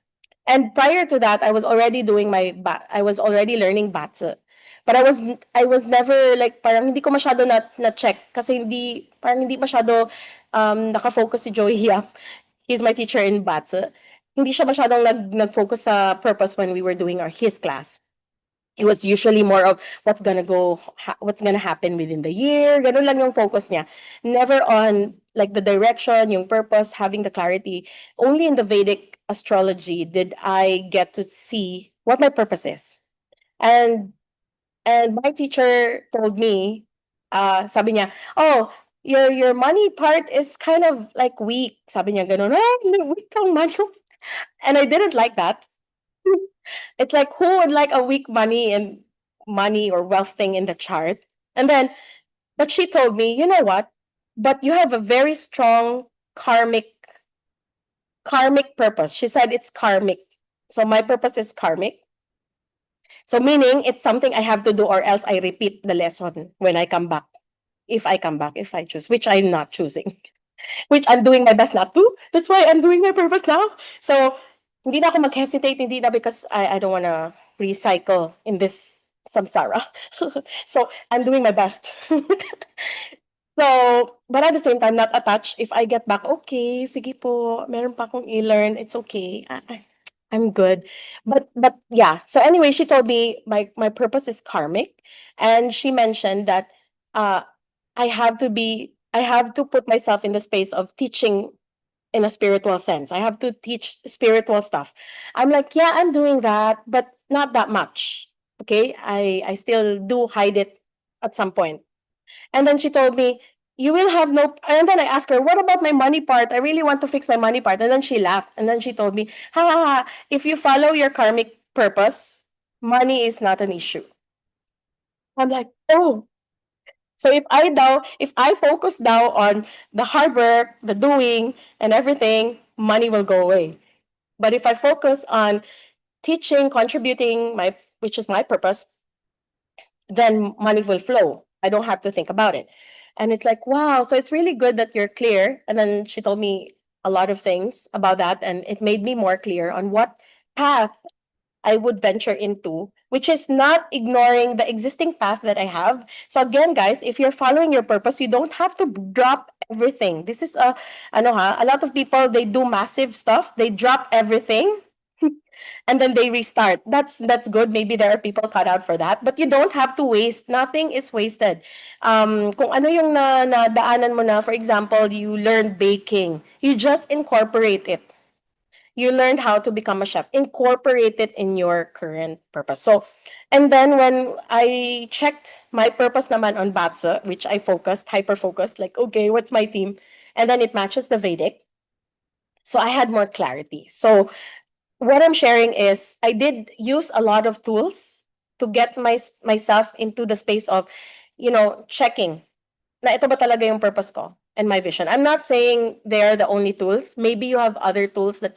And prior to that, I was already I was already learning Batsa. But I was never like, parang hindi ko masyado na check kasi parang hindi masyado naka-focus si Joey Yap. He's my teacher in Batsa. Hindi siya masyadong nag-focus sa purpose when we were doing his class. It was usually more of what's gonna happen within the year. Ganun lang yung focus niya. Never on like the direction, yung purpose, having the clarity. Only in the Vedic astrology did I get to see what my purpose is. And my teacher told me, sabi niya, oh, your money part is kind of like weak. Sabi niya ganun, ah, weak ang money. And I didn't like that. It's like, who would like a weak money or wealth thing in the chart? And then, but she told me, you know what? But you have a very strong karmic karmic purpose. She said it's karmic. So my purpose is karmic. So meaning it's something I have to do or else I repeat the lesson when I come back. If I come back, if I choose, which I'm not choosing, which I'm doing my best not to. That's why I'm doing my purpose now. So hindi na ako mag-hesitate, hindi na because I don't want to recycle in this samsara. So I'm doing my best. So, but at the same time, not attached. If I get back, okay, sige po, meron pa akong e-learn, it's okay. I'm good. But yeah. So anyway, she told me my purpose is karmic, and she mentioned that uh I have to put myself in the space of teaching in a spiritual sense. I have to teach spiritual stuff. I'm like, yeah, I'm doing that, but not that much. Okay? I still do hide it at some point. And then she told me, you will have no. And then I asked her, what about my money part? I really want to fix my money part. And then she laughed. And then she told me, ha ha ha, if you follow your karmic purpose, money is not an issue. I'm like, oh. So if I focus now on the hard work, the doing, and everything, money will go away. But if I focus on teaching, contributing, which is my purpose, then money will flow. I don't have to think about it. And it's like, wow, so it's really good that you're clear. And then she told me a lot of things about that, and it made me more clear on what path I would venture into, which is not ignoring the existing path that I have. So again, guys, if you're following your purpose, you don't have to drop everything. This is a lot of people, they do massive stuff, they drop everything and then they restart. That's good. Maybe there are people cut out for that, but you don't have to waste. Nothing is wasted. Kung ano yung nadaanan mo na, for example, you learn baking, you just incorporate it. You learned how to become a chef, incorporate it in your current purpose. So, and then when I checked my purpose naman on Batsa, which I focused, hyper focused, like, okay, what's my theme? And then it matches the Vedic. So I had more clarity. So what I'm sharing is I did use a lot of tools to get myself into the space of, checking na ito ba talaga yung purpose ko and my vision. I'm not saying they are the only tools. Maybe you have other tools that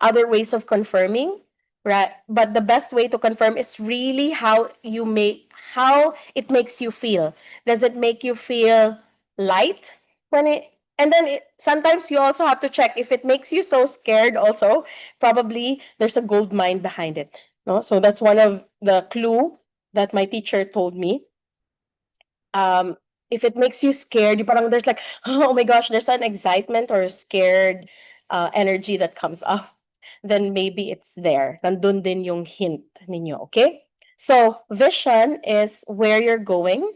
other ways of confirming, right? But the best way to confirm is really how it makes you feel. Does it make you feel light when it and then sometimes you also have to check if it makes you so scared also, probably there's a gold mine behind it. No? So that's one of the clue that my teacher told me. If it makes you scared, you parang there's like, oh my gosh, there's an excitement or scared energy that comes up, then maybe it's there. Nandun din yung hint ninyo, okay? So vision is where you're going.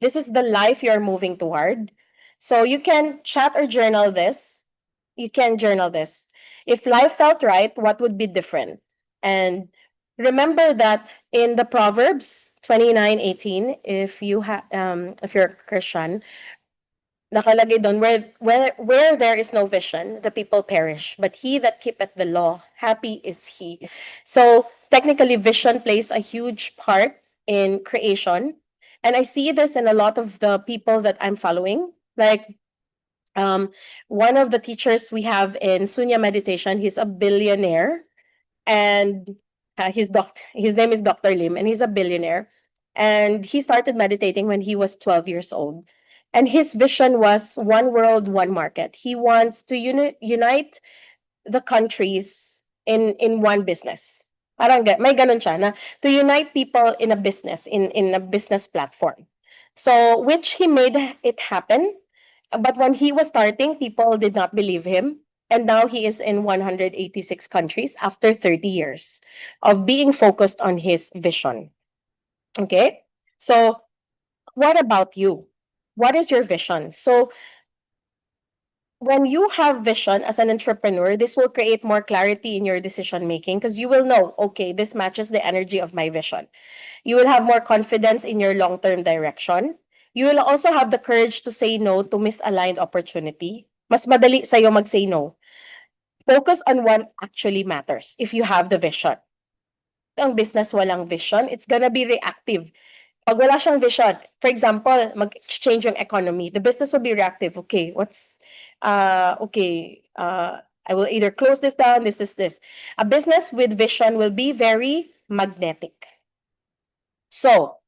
This is the life you're moving toward. So you can chat or journal this. You can journal this. If life felt right, what would be different? And remember that in the Proverbs 29:18, if you're a Christian, nakalagay doon, where there is no vision, the people perish. But he that keepeth the law, happy is he. So technically, vision plays a huge part in creation. And I see this in a lot of the people that I'm following. Like one of the teachers we have in Sunya Meditation, he's a billionaire, and his name is Dr. Lim, and he's a billionaire. And he started meditating when he was 12 years old. And his vision was one world, one market. He wants to unite the countries in one business. Parang may ganun siya na to unite people in a business, in a business platform. So, which he made it happen. But when he was starting, people did not believe him. And now he is in 186 countries after 30 years of being focused on his vision. Okay? So, what about you? What is your vision? So, when you have vision as an entrepreneur, this will create more clarity in your decision making because you will know, okay, this matches the energy of my vision. You will have more confidence in your long term direction. You will also have the courage to say no to misaligned opportunity. Mas madali sa'yo mag-say no. Focus on what actually matters if you have the vision. Ang business walang vision, it's gonna be reactive. Pag wala siyang vision, for example, mag-change yung economy, the business will be reactive. Okay, I will either close this down, this is this. A business with vision will be very magnetic. So,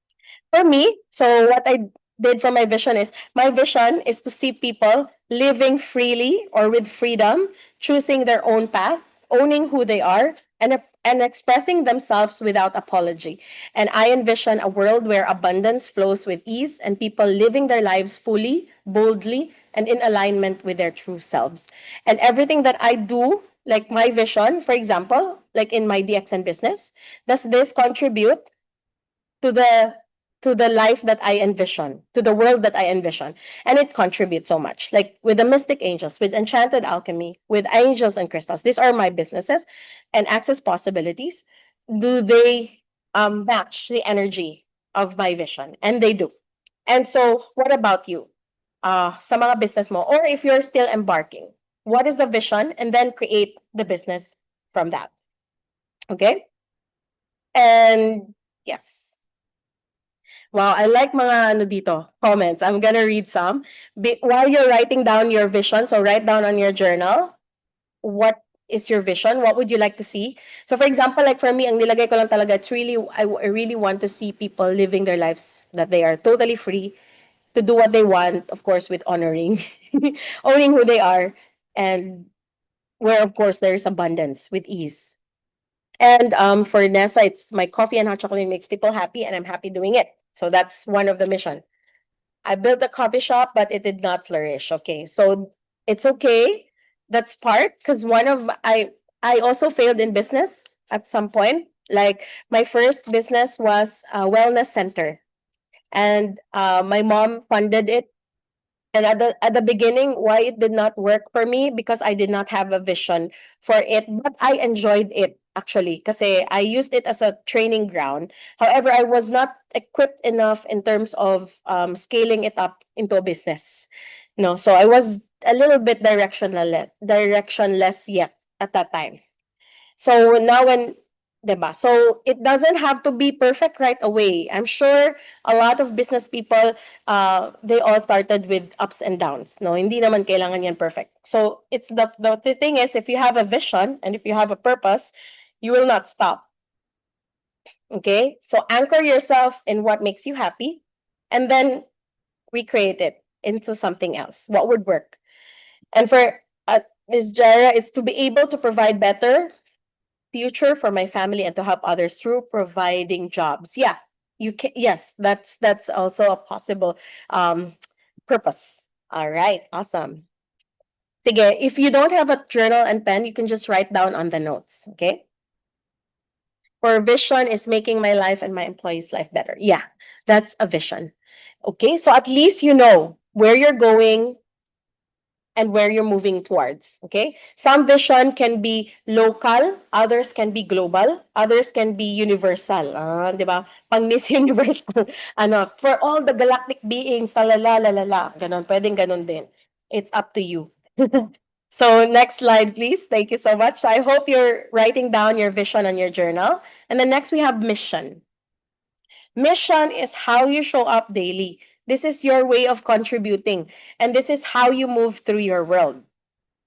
for me, so what I did for my vision is my vision is to see people living freely or with freedom, choosing their own path, owning who they are, and expressing themselves without apology. And I envision a world where abundance flows with ease and people living their lives fully, boldly, and in alignment with their true selves. And everything that I do, like my vision, for example, like in my DXN business, does this contribute to the life that I envision, to the world that I envision. And it contributes so much. Like with the Mystic Angels, with Enchanted Alchemy, with Angels and Crystals, these are my businesses and Access Possibilities. Do they match the energy of my vision? And they do. And so, what about you? Sa mga business mo, or if you're still embarking, what is the vision? And then create the business from that. Okay? And yes. Wow, I like mga ano dito, comments. I'm gonna read some. While you're writing down your vision, so write down on your journal, what is your vision? What would you like to see? So for example, like for me, ang nilagay ko lang talaga, it's really, I really want to see people living their lives that they are totally free to do what they want, of course, with honoring, owning who they are, and where, of course, there is abundance with ease. And for Nessa, it's my coffee and hot chocolate makes people happy, and I'm happy doing it. So that's one of the mission. I built a coffee shop, but it did not flourish. Okay, so it's okay. That's part because I also failed in business at some point. Like my first business was a wellness center, and my mom funded it. And at the beginning, why it did not work for me because I did not have a vision for it, but I enjoyed it actually because I used it as a training ground. However, I was not equipped enough in terms of scaling it up into a business. No, so I was a little bit directionless yet at that time. So now when, 'di ba? So it doesn't have to be perfect right away. I'm sure a lot of business people they all started with ups and downs. No, hindi naman kailangan yan perfect. So it's the thing is if you have a vision and if you have a purpose, you will not stop. Okay? So anchor yourself in what makes you happy and then recreate it into something else. What would work? And for Ms. Jara is to be able to provide better future for my family and to help others through providing jobs. Yeah, you can. Yes, that's also a possible purpose. All right, awesome. Sige, if you don't have a journal and pen, you can just write down on the notes. Okay. For vision is making my life and my employees' life better. Yeah, that's a vision. Okay, so at least you know where you're going, and where you're moving towards. Okay, some vision can be local, others can be global, others can be universal. Di ba? Pang Miss Universal, ano, for all the galactic beings, lalala, lalala, ganon, pwedeng ganon din. It's up to you. So next slide, please. Thank you so much. So I hope you're writing down your vision on your journal. And then next we have mission. Mission is how you show up daily. This is your way of contributing. And this is how you move through your world.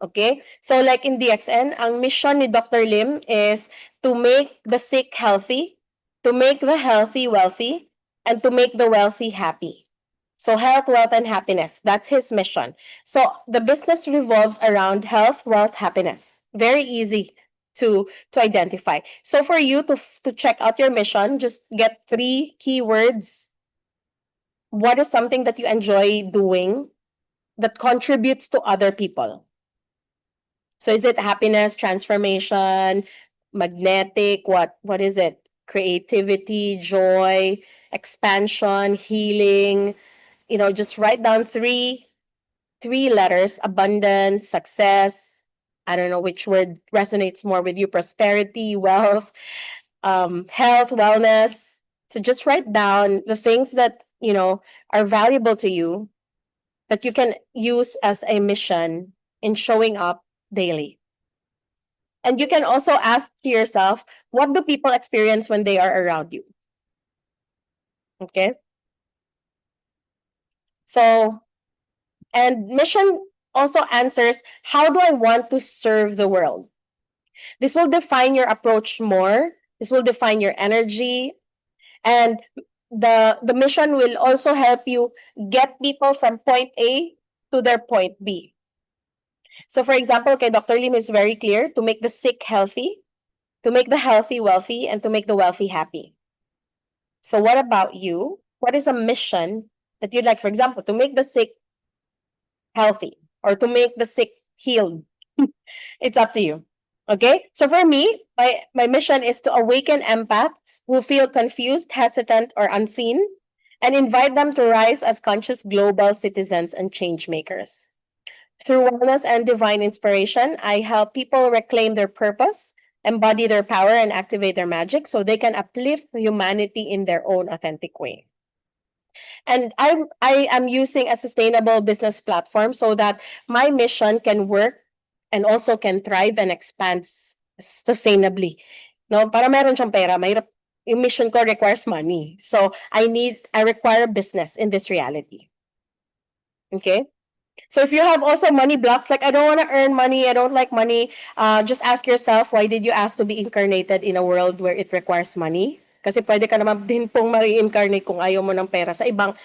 Okay? So like in DXN, ang mission ni Dr. Lim is to make the sick healthy, to make the healthy wealthy, and to make the wealthy happy. So health, wealth, and happiness. That's his mission. So the business revolves around health, wealth, happiness. Very easy to identify. So for you to check out your mission, just get 3 keywords. What is something that you enjoy doing that contributes to other people? So is it happiness, transformation, magnetic, what is it? Creativity, joy, expansion, healing. Just write down 3 three letters: abundance, success. I don't know which word resonates more with you: prosperity, wealth, health, wellness. So just write down the things that, are valuable to you that you can use as a mission in showing up daily. And you can also ask to yourself, what do people experience when they are around you? Okay. So, and mission also answers, how do I want to serve the world? This will define your approach more. This will define your energy. And the mission will also help you get people from point A to their point B. So, for example, okay, Dr. Lim is very clear: to make the sick healthy, to make the healthy wealthy, and to make the wealthy happy. So, what about you? What is a mission that you'd like, for example, to make the sick healthy or to make the sick healed? It's up to you. Okay. So, for me, my mission is to awaken empaths who feel confused, hesitant, or unseen, and invite them to rise as conscious global citizens and change makers. Through wellness and divine inspiration, I help people reclaim their purpose, embody their power, and activate their magic so they can uplift humanity in their own authentic way. And I am using a sustainable business platform so that my mission can work and also can thrive and expand sustainably. No, para meron siyang pera, mahirap. Yung mission ko requires money. So I require a business in this reality. Okay? So if you have also money blocks, like I don't want to earn money, I don't like money, just ask yourself, why did you ask to be incarnated in a world where it requires money? Kasi pwede ka naman din pong ma-reincarnate kung ayaw mo ng pera sa ibang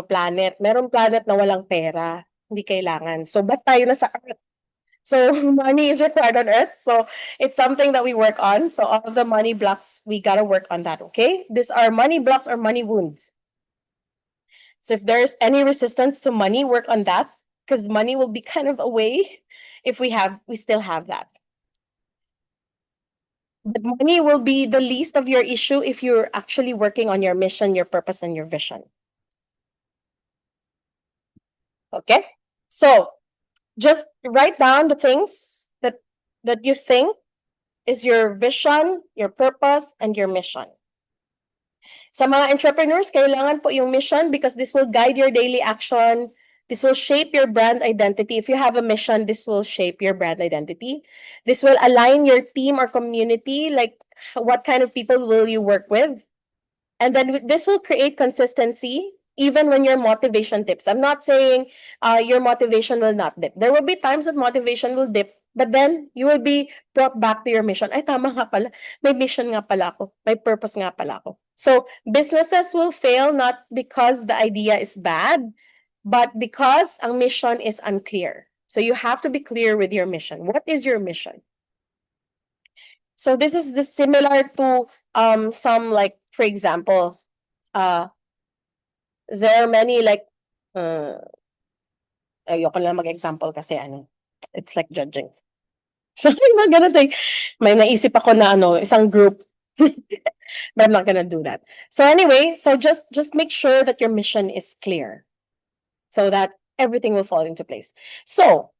planet. Merong planet na walang pera, hindi kailangan. So ba't tayo na sa Earth? So money is required on Earth. So it's something that we work on. So all of the money blocks, we gotta work on that. Okay, these are money blocks or money wounds. So if there's any resistance to money, work on that, because money will be kind of a way if we still have that. But money will be the least of your issue if you're actually working on your mission, your purpose, and your vision. Okay? So just write down the things that you think is your vision, your purpose, and your mission. Sa mga entrepreneurs, kailangan po yung mission because this will guide your daily action. This will shape your brand identity. If you have a mission, this will shape your brand identity. This will align your team or community, like what kind of people will you work with. And then this will create consistency even when your motivation dips. I'm not saying your motivation will not dip. There will be times that motivation will dip, but then you will be brought back to your mission. Ay, tama nga pala. May mission nga pala ako. May purpose nga pala ako. So businesses will fail not because the idea is bad, but because ang mission is unclear. So you have to be clear with your mission. What is your mission? So this is similar to some, like, for example, there are many, like, ayoko lang mag-example kasi it's like judging. So I'm not gonna think, may naisip ako na isang group. But I'm not gonna do that. So anyway, so just make sure that your mission is clear so that everything will fall into place. So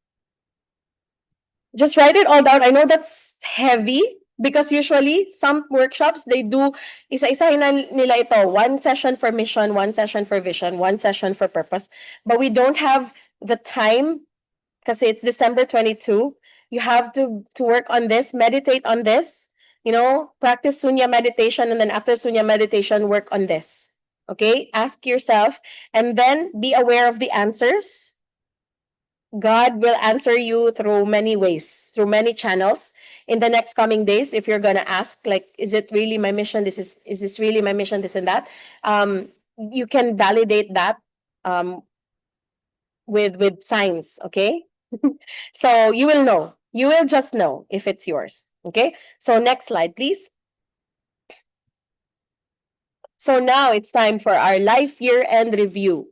just write it all down. I know that's heavy because usually some workshops, they do isa-isahin na nila ito. One session for mission, one session for vision, one session for purpose. But we don't have the time because it's December 22. You have to work on this, meditate on this, practice Sunya meditation, and then after Sunya meditation, work on this. Okay? Ask yourself and then be aware of the answers. God will answer you through many ways, through many channels in the next coming days. If you're gonna ask, like, is it really my mission? Is this really my mission? This and that. You can validate that with signs. Okay, so you will know. You will just know if it's yours. Okay. So next slide, please. So now it's time for our life year-end review.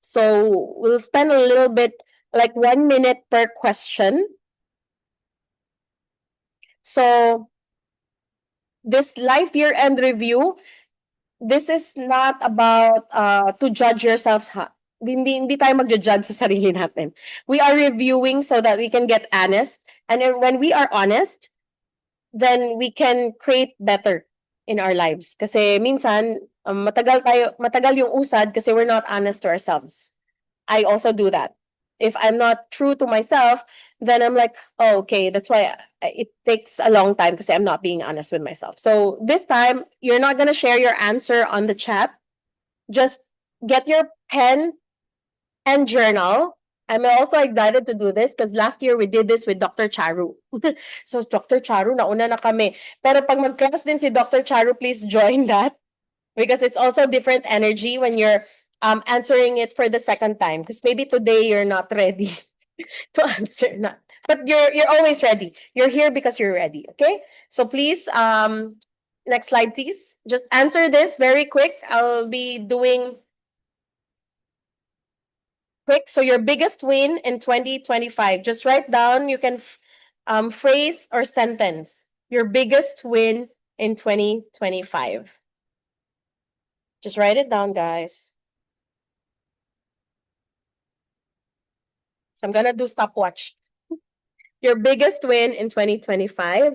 So we'll spend a little bit, like 1 minute per question. So this life year-end review, this is not about to judge yourselves hindi tayo magja-judge sa sarili natin. We are reviewing so that we can get honest. And then when we are honest, then we can create better in our lives. Kasi minsan, matagal yung usad kasi we're not honest to ourselves. I also do that. If I'm not true to myself, then I'm like, oh, okay, that's why it takes a long time because I'm not being honest with myself. So this time, you're not going to share your answer on the chat. Just get your pen and journal. I'm also excited to do this because last year we did this with Dr. Charu. So Dr. Charu, nauna na kami. Pero pag mag-class din si Dr. Charu, please join that because it's also different energy when you're answering it for the second time. Because maybe today you're not ready to answer. Not, but you're always ready. You're here because you're ready. Okay. So please, next slide, please. Just answer this very quick. I'll be doing quick. So your biggest win in 2025. Just write down. You can phrase or sentence your biggest win in 2025. Just write it down, guys. So I'm gonna do stopwatch. Your biggest win in 2025.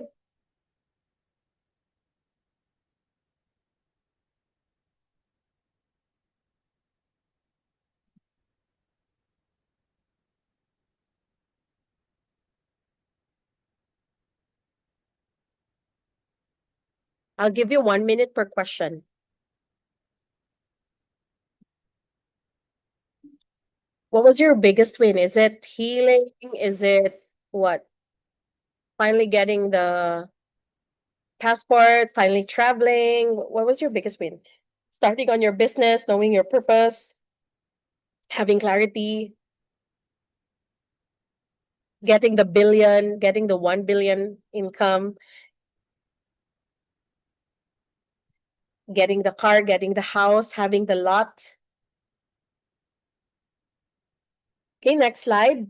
I'll give you 1 minute per question. What was your biggest win? Is it healing? Is it what? Finally getting the passport, finally traveling? What was your biggest win? Starting on your business, knowing your purpose, having clarity, getting the billion, getting the 1 billion income, getting the car, getting the house, having the lot. Okay, next slide.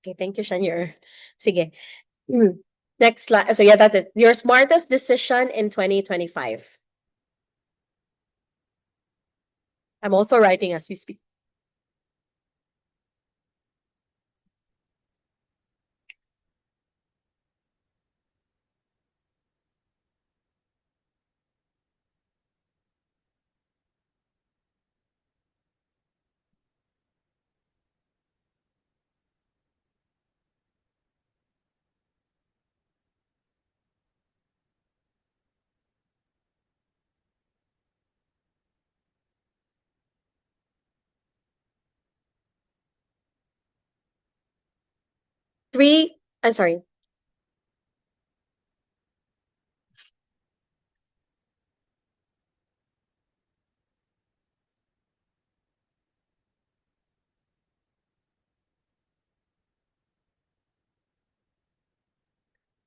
Okay, thank you, Shanier. Sige. Next slide. So yeah, that's it. Your smartest decision in 2025. I'm also writing as we speak. Three, I'm sorry.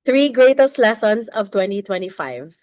Three greatest lessons of 2025.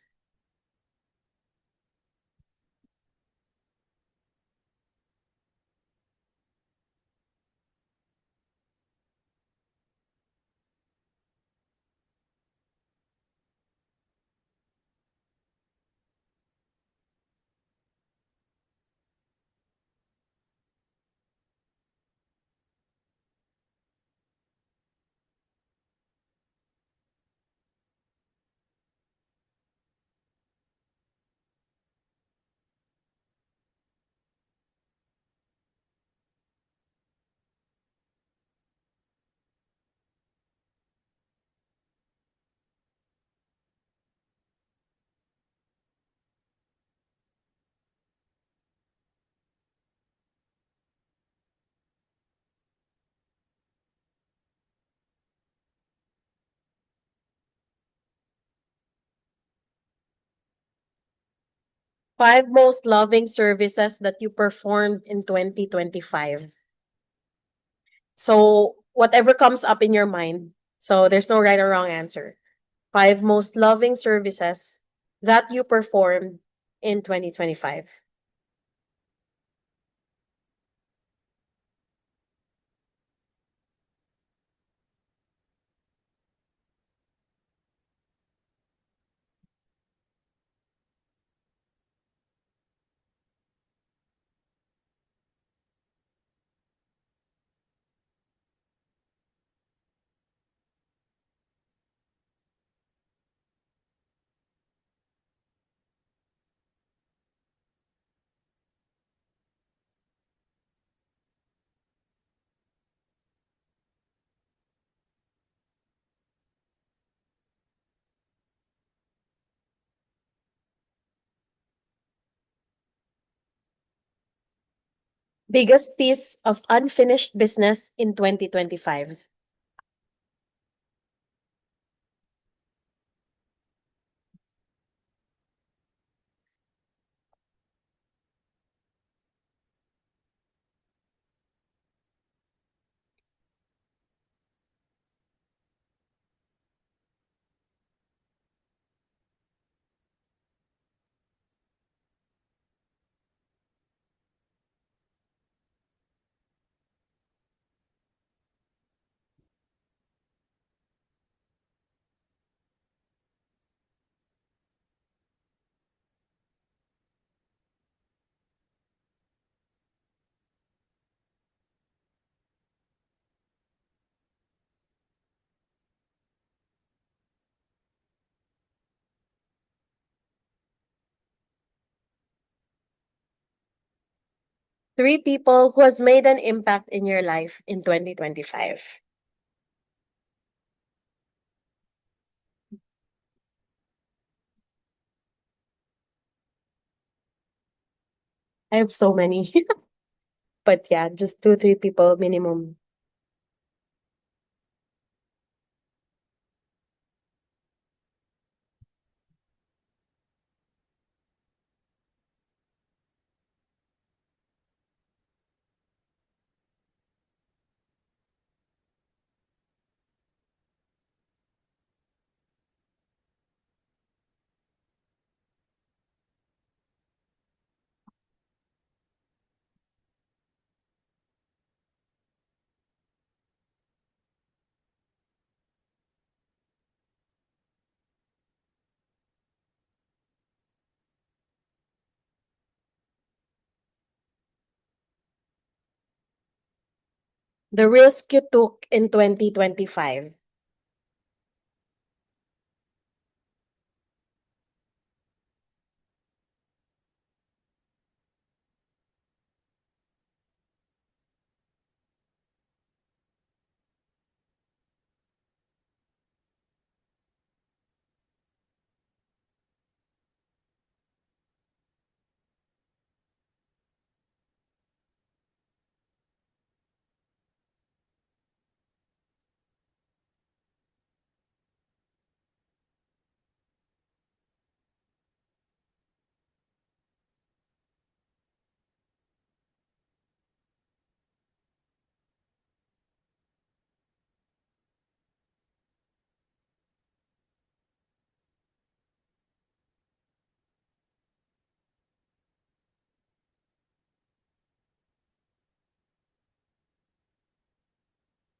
Five most loving services that you performed in 2025. So whatever comes up in your mind. So there's no right or wrong answer. Five most loving services that you performed in 2025. Biggest piece of unfinished business in 2025. Three people who has made an impact in your life in 2025. I have so many. But yeah, just two, three people minimum. The risk you took in 2025.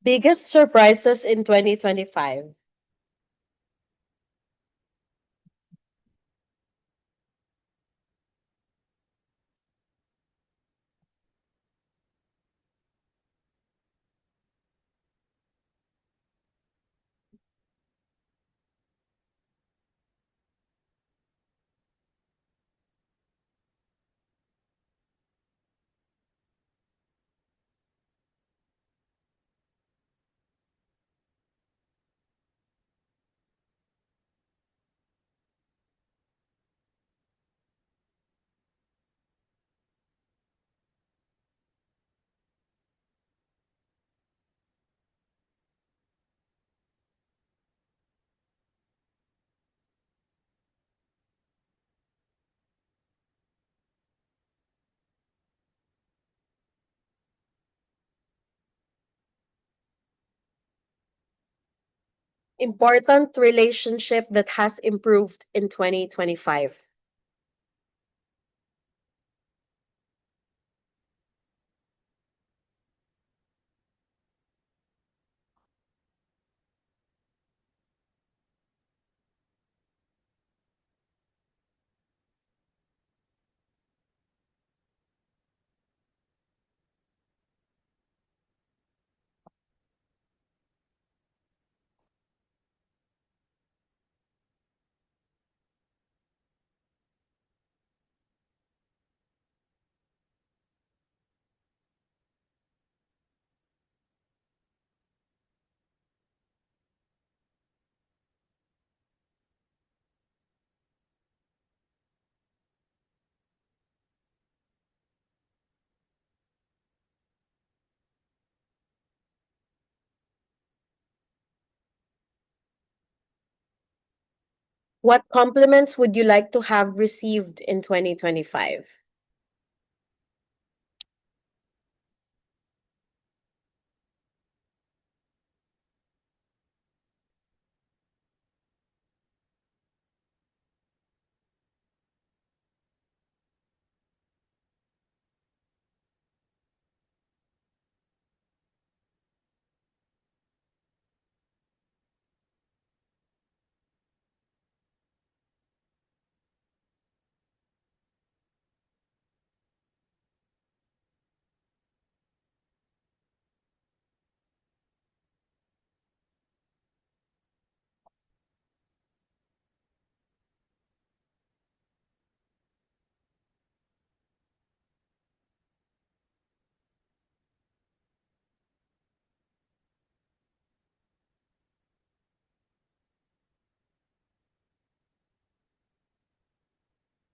Biggest surprises in 2025. Important relationship that has improved in 2025. What compliments would you like to have received in 2025?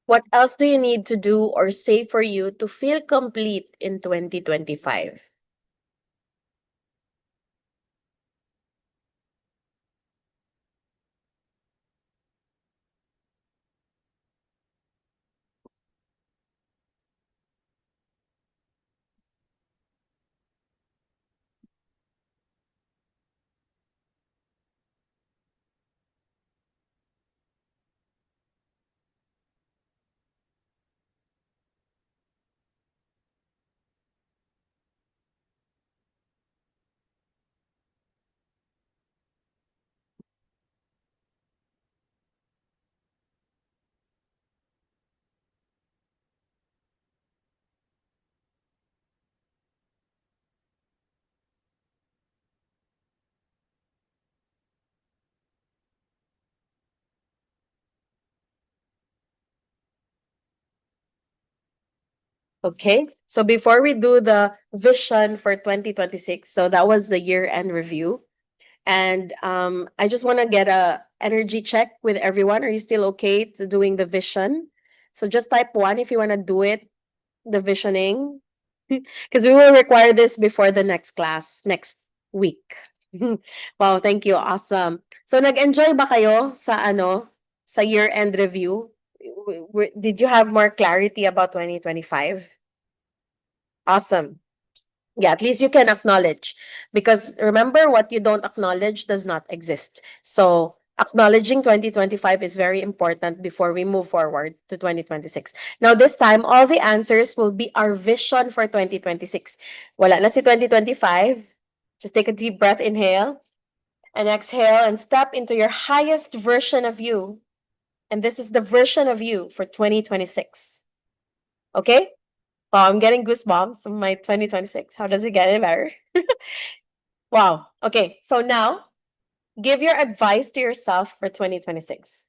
What else do you need to do or say for you to feel complete in 2025? Okay, so before we do the vision for 2026, so that was the year end review. And I just want to get a energy check with everyone. Are you still okay to doing the vision? So just type one if you want to do it, the visioning, because we will require this before the next class next week. Wow, thank you. Awesome. So nag-enjoy ba kayo sa sa year-end review? Did you have more clarity about 2025? Awesome. Yeah, at least you can acknowledge. Because remember, what you don't acknowledge does not exist. So acknowledging 2025 is very important before we move forward to 2026. Now, this time, all the answers will be our vision for 2026. Wala na si 2025. Just take a deep breath, inhale and exhale, and step into your highest version of you. And this is the version of you for 2026. Okay? Oh, I'm getting goosebumps on my 2026. How does it get any better? Wow. Okay. So now give your advice to yourself for 2026.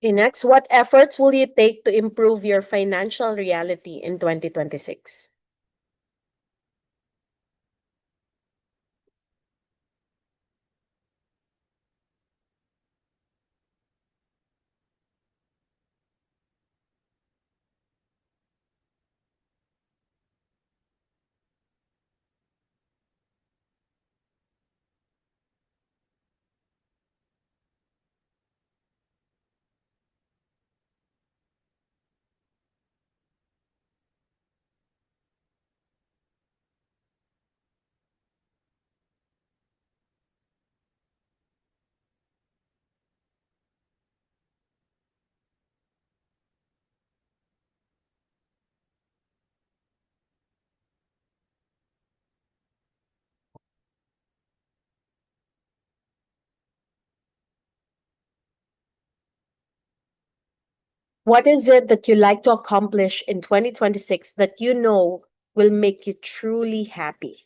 Okay, next, what efforts will you take to improve your financial reality in 2026? What is it that you like to accomplish in 2026 that you know will make you truly happy?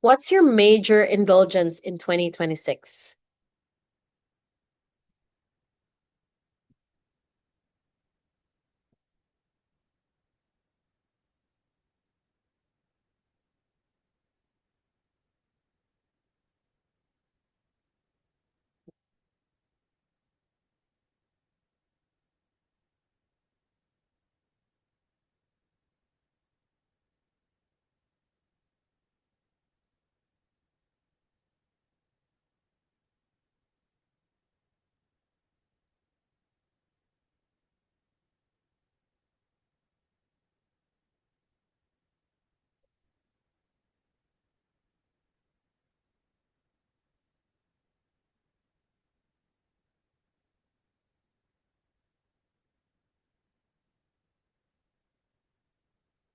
What's your major indulgence in 2026?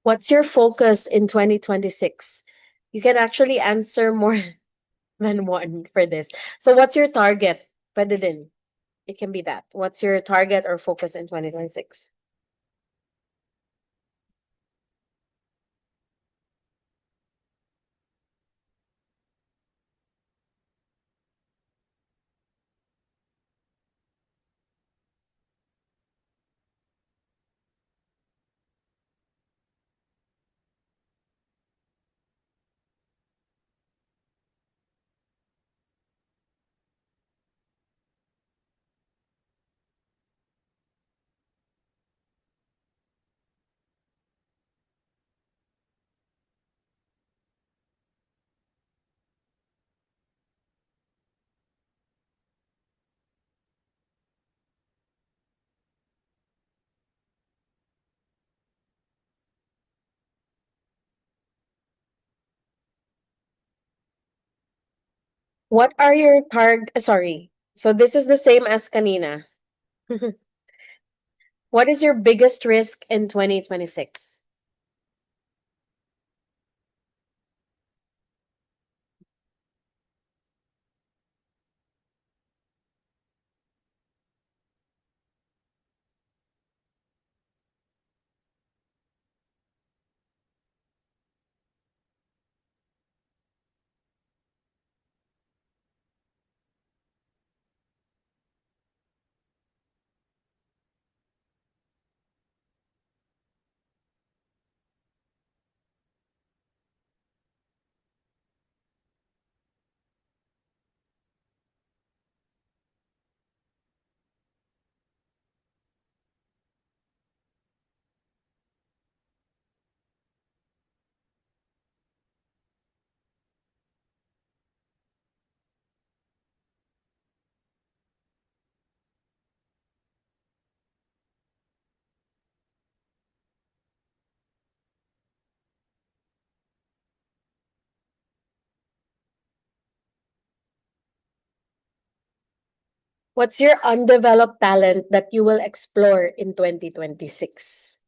What's your focus in 2026? You can actually answer more than one for this. So, what's your target? Pwede din. It can be that. What's your target or focus in 2026? What are your sorry. So, this is the same as kanina. What is your biggest risk in 2026? What's your undeveloped talent that you will explore in 2026?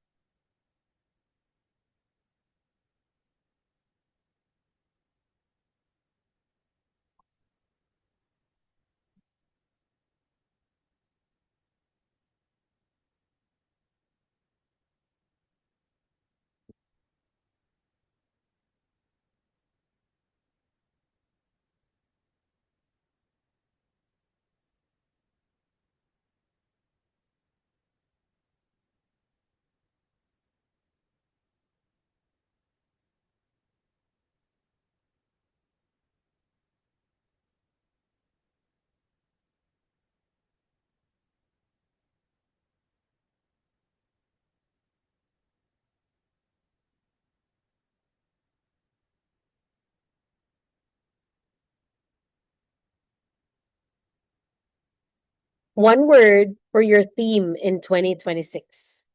One word for your theme in 2026.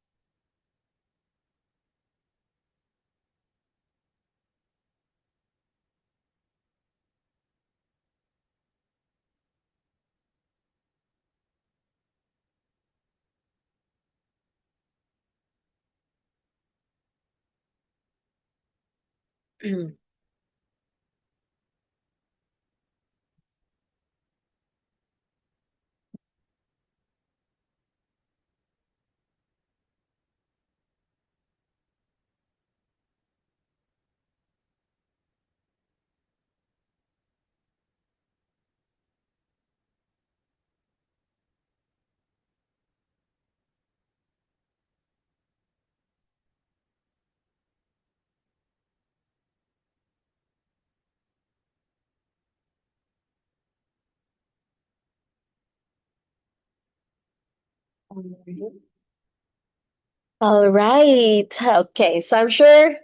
All right. Okay. So I'm sure,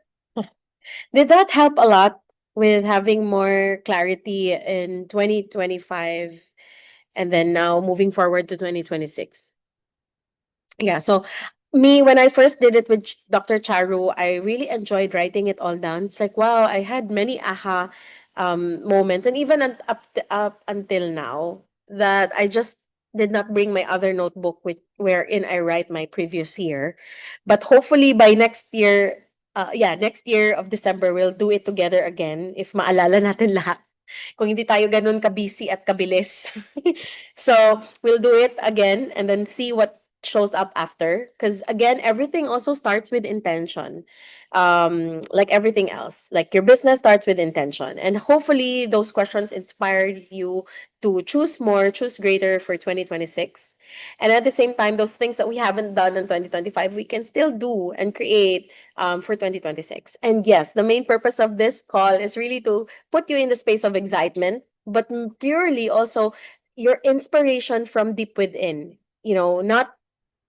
did that help a lot with having more clarity in 2025 and then now moving forward to 2026? Yeah, so me, when I first did it with Dr. Charu, I really enjoyed writing it all down. It's like, wow, I had many aha moments, and even up until now, that I just did not bring my other notebook, wherein I write my previous year. But hopefully by next year, next year of December, we'll do it together again if maalala natin lahat. Kung hindi tayo ganun ka-busy at kabilis. So, we'll do it again and then see what shows up after. Because again, everything also starts with intention. Like everything else, like your business starts with intention. And hopefully, those questions inspired you to choose more, choose greater for 2026. And at the same time, those things that we haven't done in 2025, we can still do and create for 2026. And yes, the main purpose of this call is really to put you in the space of excitement, but purely also your inspiration from deep within. Not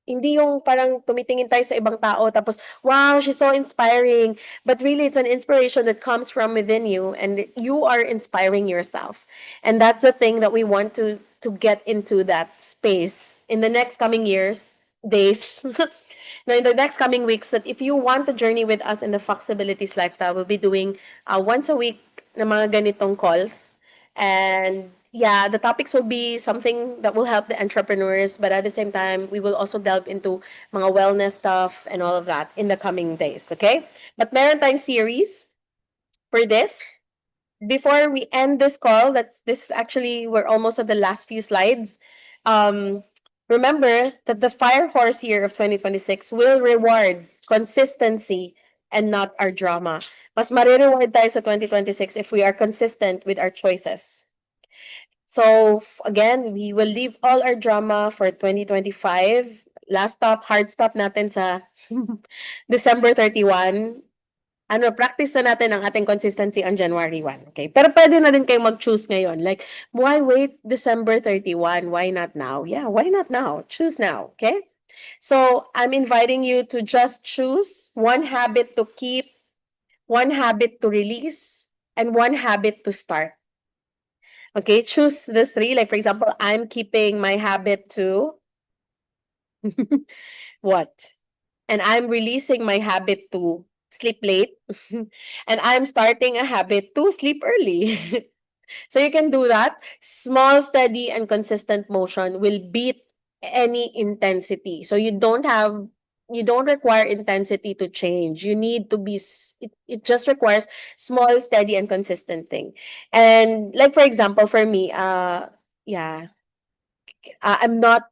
hindi yung parang tumitingin tayo sa ibang tao tapos, wow, she's so inspiring. But really, it's an inspiration that comes from within you and you are inspiring yourself. And that's the thing that we want to get into that space in the next coming years, days, now in the next coming weeks, that if you want to journey with us in the Flexibilities lifestyle, we'll be doing once a week na mga ganitong calls. And yeah, the topics will be something that will help the entrepreneurs, but at the same time, we will also delve into mga wellness stuff and all of that in the coming days, okay? But meron tayong series for this. Before we end this call, that's this actually we're almost at the last few slides. Um, Remember that the fire horse year of 2026 will reward consistency and not our drama. Mas marireward tayo sa 2026 if we are consistent with our choices. So again, we will leave all our drama for 2025. Last stop, hard stop natin sa December 31. Practice na natin ang ating consistency on January 1. Okay? Pero pwede na rin kayo mag-choose ngayon. Like, why wait December 31? Why not now? Yeah, why not now? Choose now. Okay? So, I'm inviting you to just choose one habit to keep, one habit to release, and one habit to start. Okay? Choose the three. Like, for example, I'm keeping my habit to what? And I'm releasing my habit to sleep late. And I'm starting a habit to sleep early. So you can do that. Small, steady, and consistent motion will beat any intensity. So you don't require intensity to change. You need to it just requires small, steady, and consistent thing. And like for example, for me, yeah, I'm not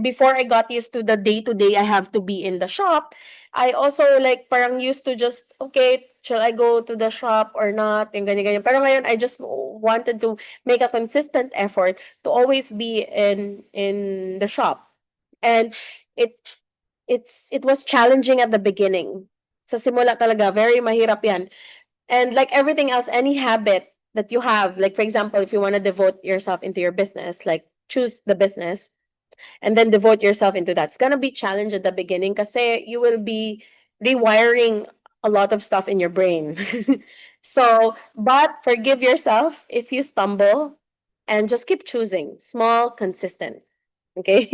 before I got used to the day to day I have to be in the shop, I also like parang used to just, okay, shall I go to the shop or not? Yung ganyan, ganyan. Pero ngayon, I just wanted to make a consistent effort to always be in the shop. And it it was challenging at the beginning. Sa simula talaga, very mahirap yan. And like everything else, any habit that you have, like for example, if you want to devote yourself into your business, like choose the business, and then devote yourself into that. It's gonna be challenge at the beginning because you will be rewiring a lot of stuff in your brain. So, but forgive yourself if you stumble and just keep choosing small, consistent. Okay?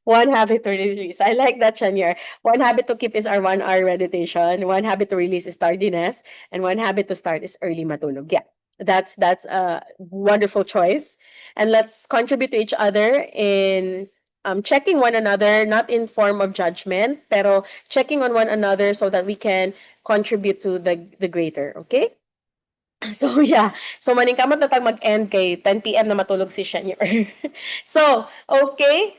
One habit to release. I like that, Chanyar. One habit to keep is our 1 hour meditation. One habit to release is tardiness. And one habit to start is early matulog. Yeah. That's a wonderful choice. And let's contribute to each other in checking one another, not in form of judgment, pero checking on one another so that we can contribute to the greater. Okay? So yeah, so maningkamot na tag mag-end kay 10 p.m. na matulog si Shenyor. So, okay.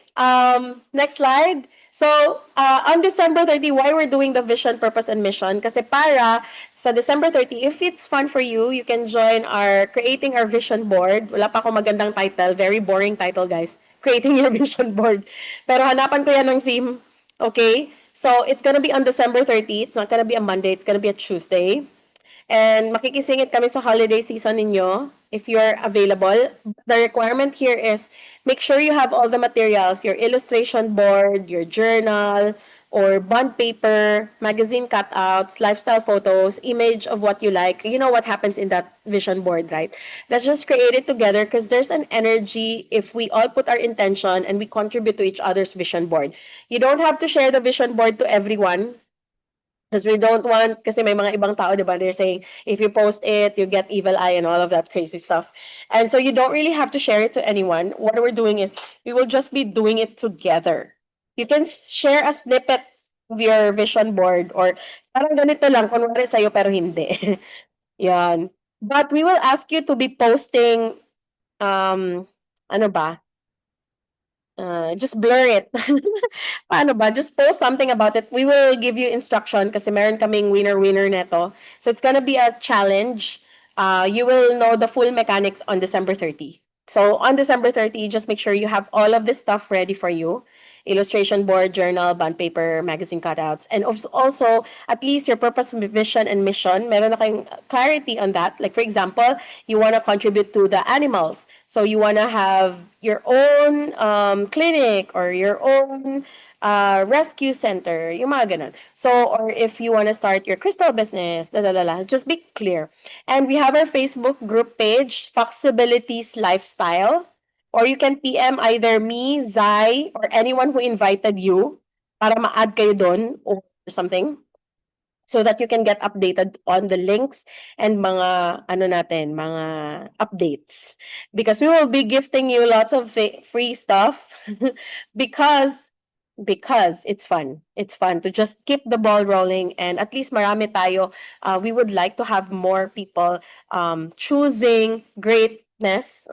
Next slide. So, on December 30, why we're doing the vision, purpose, and mission? Kasi para sa December 30, if it's fun for you, you can join our Creating Our Vision Board. Wala pa akong magandang title. Very boring title, guys. Creating Your Vision Board. Pero hanapan ko yan ng theme. Okay? So, it's gonna be on December 30. It's not gonna be a Monday. It's gonna be a Tuesday. And makikisingit kami sa holiday season ninyo if you're available. The requirement here is make sure you have all the materials, your illustration board, your journal, or bond paper, magazine cutouts, lifestyle photos, image of what you like. You know what happens in that vision board, right? Let's just create it together because there's an energy if we all put our intention and we contribute to each other's vision board. You don't have to share the vision board to everyone. Because we don't want, kasi may mga ibang tao, di ba, they're saying, if you post it, you get evil eye and all of that crazy stuff. And so you don't really have to share it to anyone. What we're doing is, we will just be doing it together. You can share a snippet of your vision board or parang ganito lang, kunwari sa'yo pero hindi. Yan. But we will ask you to be posting, ano ba, just blur it. Paano ba? Just post something about it. We will give you instruction kasi meron kaming winner-winner neto. So it's gonna be a challenge. You will know the full mechanics on December 30. So on December 30, just make sure you have all of this stuff ready for you. Illustration board, journal, bond paper, magazine cutouts, and also at least your purpose, vision, and mission. Meron na kayong clarity on that. Like for example, you want to contribute to the animals. So you want to have your own clinic or your own rescue center, yung mga ganun. So, or if you want to start your crystal business, just be clear. And we have our Facebook group page, Foxibilities Lifestyle. Or you can PM either me, Zai, or anyone who invited you para ma-add kayo doon or something so that you can get updated on the links and mga ano natin, mga updates. Because we will be gifting you lots of free stuff because it's fun. It's fun to just keep the ball rolling and at least marami tayo. We would like to have more people choosing greatness.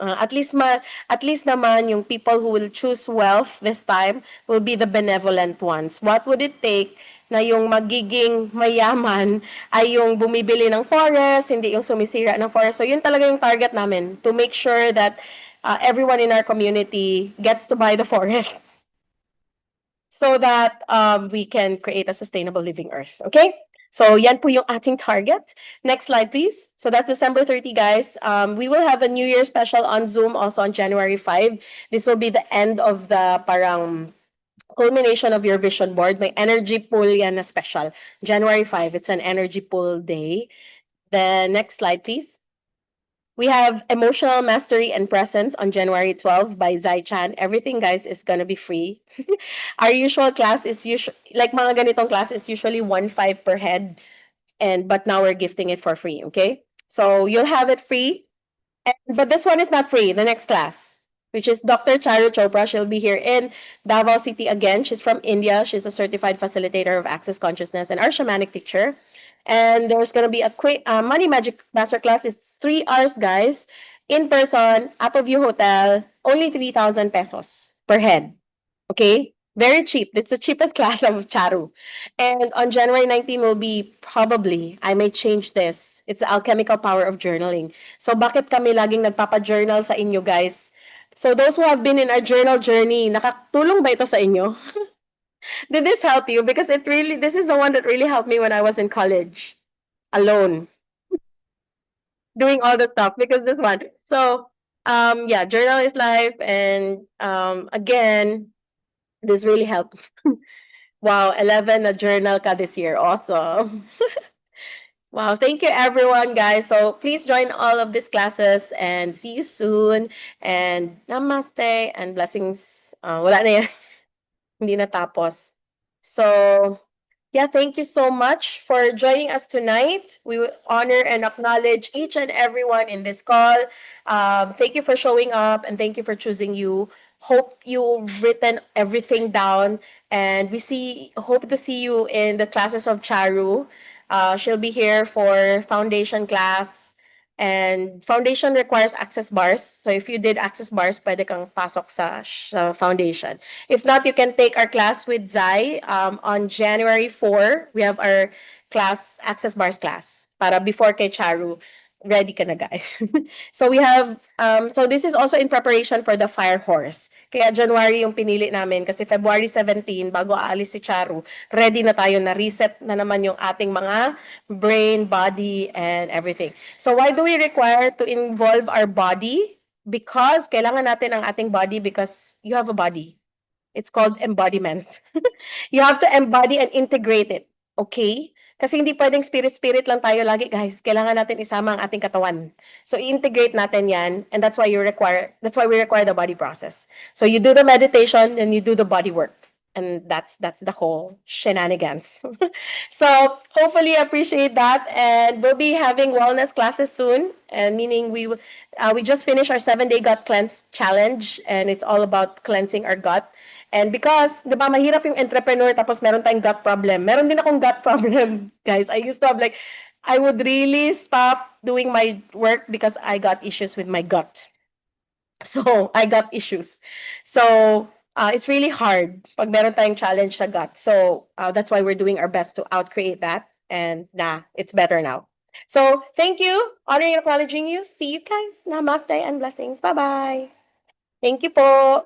At least naman yung people who will choose wealth this time will be the benevolent ones. What would it take na yung magiging mayaman ay yung bumibili ng forest, hindi yung sumisira ng forest. So yun talaga yung target namin, to make sure that everyone in our community gets to buy the forest so that we can create a sustainable living earth. Okay? So yan po yung ating target. Next slide, please. So that's December 30, guys. We will have a New Year special on Zoom also on January 5. This will be the end of the parang culmination of your vision board. May energy pool yan na special. January 5, it's an energy pool day. The next slide, please. We have Emotional Mastery and Presence on January 12 by Zai Chan. Everything, guys, is gonna be free. Our usual class is like mga ganitong class is usually 1.5 per head, but now we're gifting it for free. Okay, so you'll have it free, but this one is not free. The next class, which is Dr. Charu Chopra. She'll be here in Davao City again. She's from India. She's a certified facilitator of Access Consciousness and our shamanic teacher. And there's going to be a quick money magic masterclass. It's 3 hours, guys, in person, Apple View Hotel, only 3,000 pesos per head. Okay? Very cheap. It's the cheapest class of Charu. And on January 19 will be probably, I may change this. It's the alchemical power of journaling. So bakit kami laging nagpapa-journal sa inyo, guys? So those who have been in our journal journey, nakatulong ba ito sa inyo? Did this help you? Because this is the one that really helped me when I was in college, alone, doing all the stuff because this one. So, yeah, journal is life. And again, this really helped. Wow, 11 na journal ka this year. Awesome. Wow, thank you everyone, guys. So please join all of these classes and see you soon. And namaste and blessings wala na yan. Hindi natapos. So, yeah, thank you so much for joining us tonight. We will honor and acknowledge each and everyone in this call. Thank you for showing up and thank you for choosing you. Hope you've written everything down and hope to see you in the classes of Charu. She'll be here for foundation class and foundation requires access bars. So if you did access bars, pwede kang pasok sa foundation. If not, you can take our class with Zai on January 4. We have our class, Access Bars class. Para before kay Charu, ready ka na guys. So we have, so this is also in preparation for the Fire Horse. Kaya January yung pinili namin kasi February 17, bago aalis si Charu, ready na tayo na reset na naman yung ating mga brain, body, and everything. So why do we require to involve our body? Because kailangan natin ang ating body because you have a body. It's called embodiment. You have to embody and integrate it. Okay? Kasi hindi pwedeng spirit-spirit lang tayo lagi, guys. Kailangan natin isama ang ating katawan. So, i-integrate natin yan. And that's why we require the body process. So, you do the meditation, and you do the body work. And that's the whole shenanigans. So, hopefully appreciate that. And we'll be having wellness classes soon. And meaning we just finished our 7-day gut cleanse challenge. And it's all about cleansing our gut. And because, di ba, mahirap yung entrepreneur tapos meron tayong gut problem. Meron din akong gut problem, guys. I used to have like, I would really stop doing my work because I got issues with my gut. So, I got issues. So, it's really hard pag meron tayong challenge sa gut. So, that's why we're doing our best to outcreate that. And it's better now. So, thank you. Honoring and acknowledging you. See you guys. Namaste and blessings. Bye-bye. Thank you po.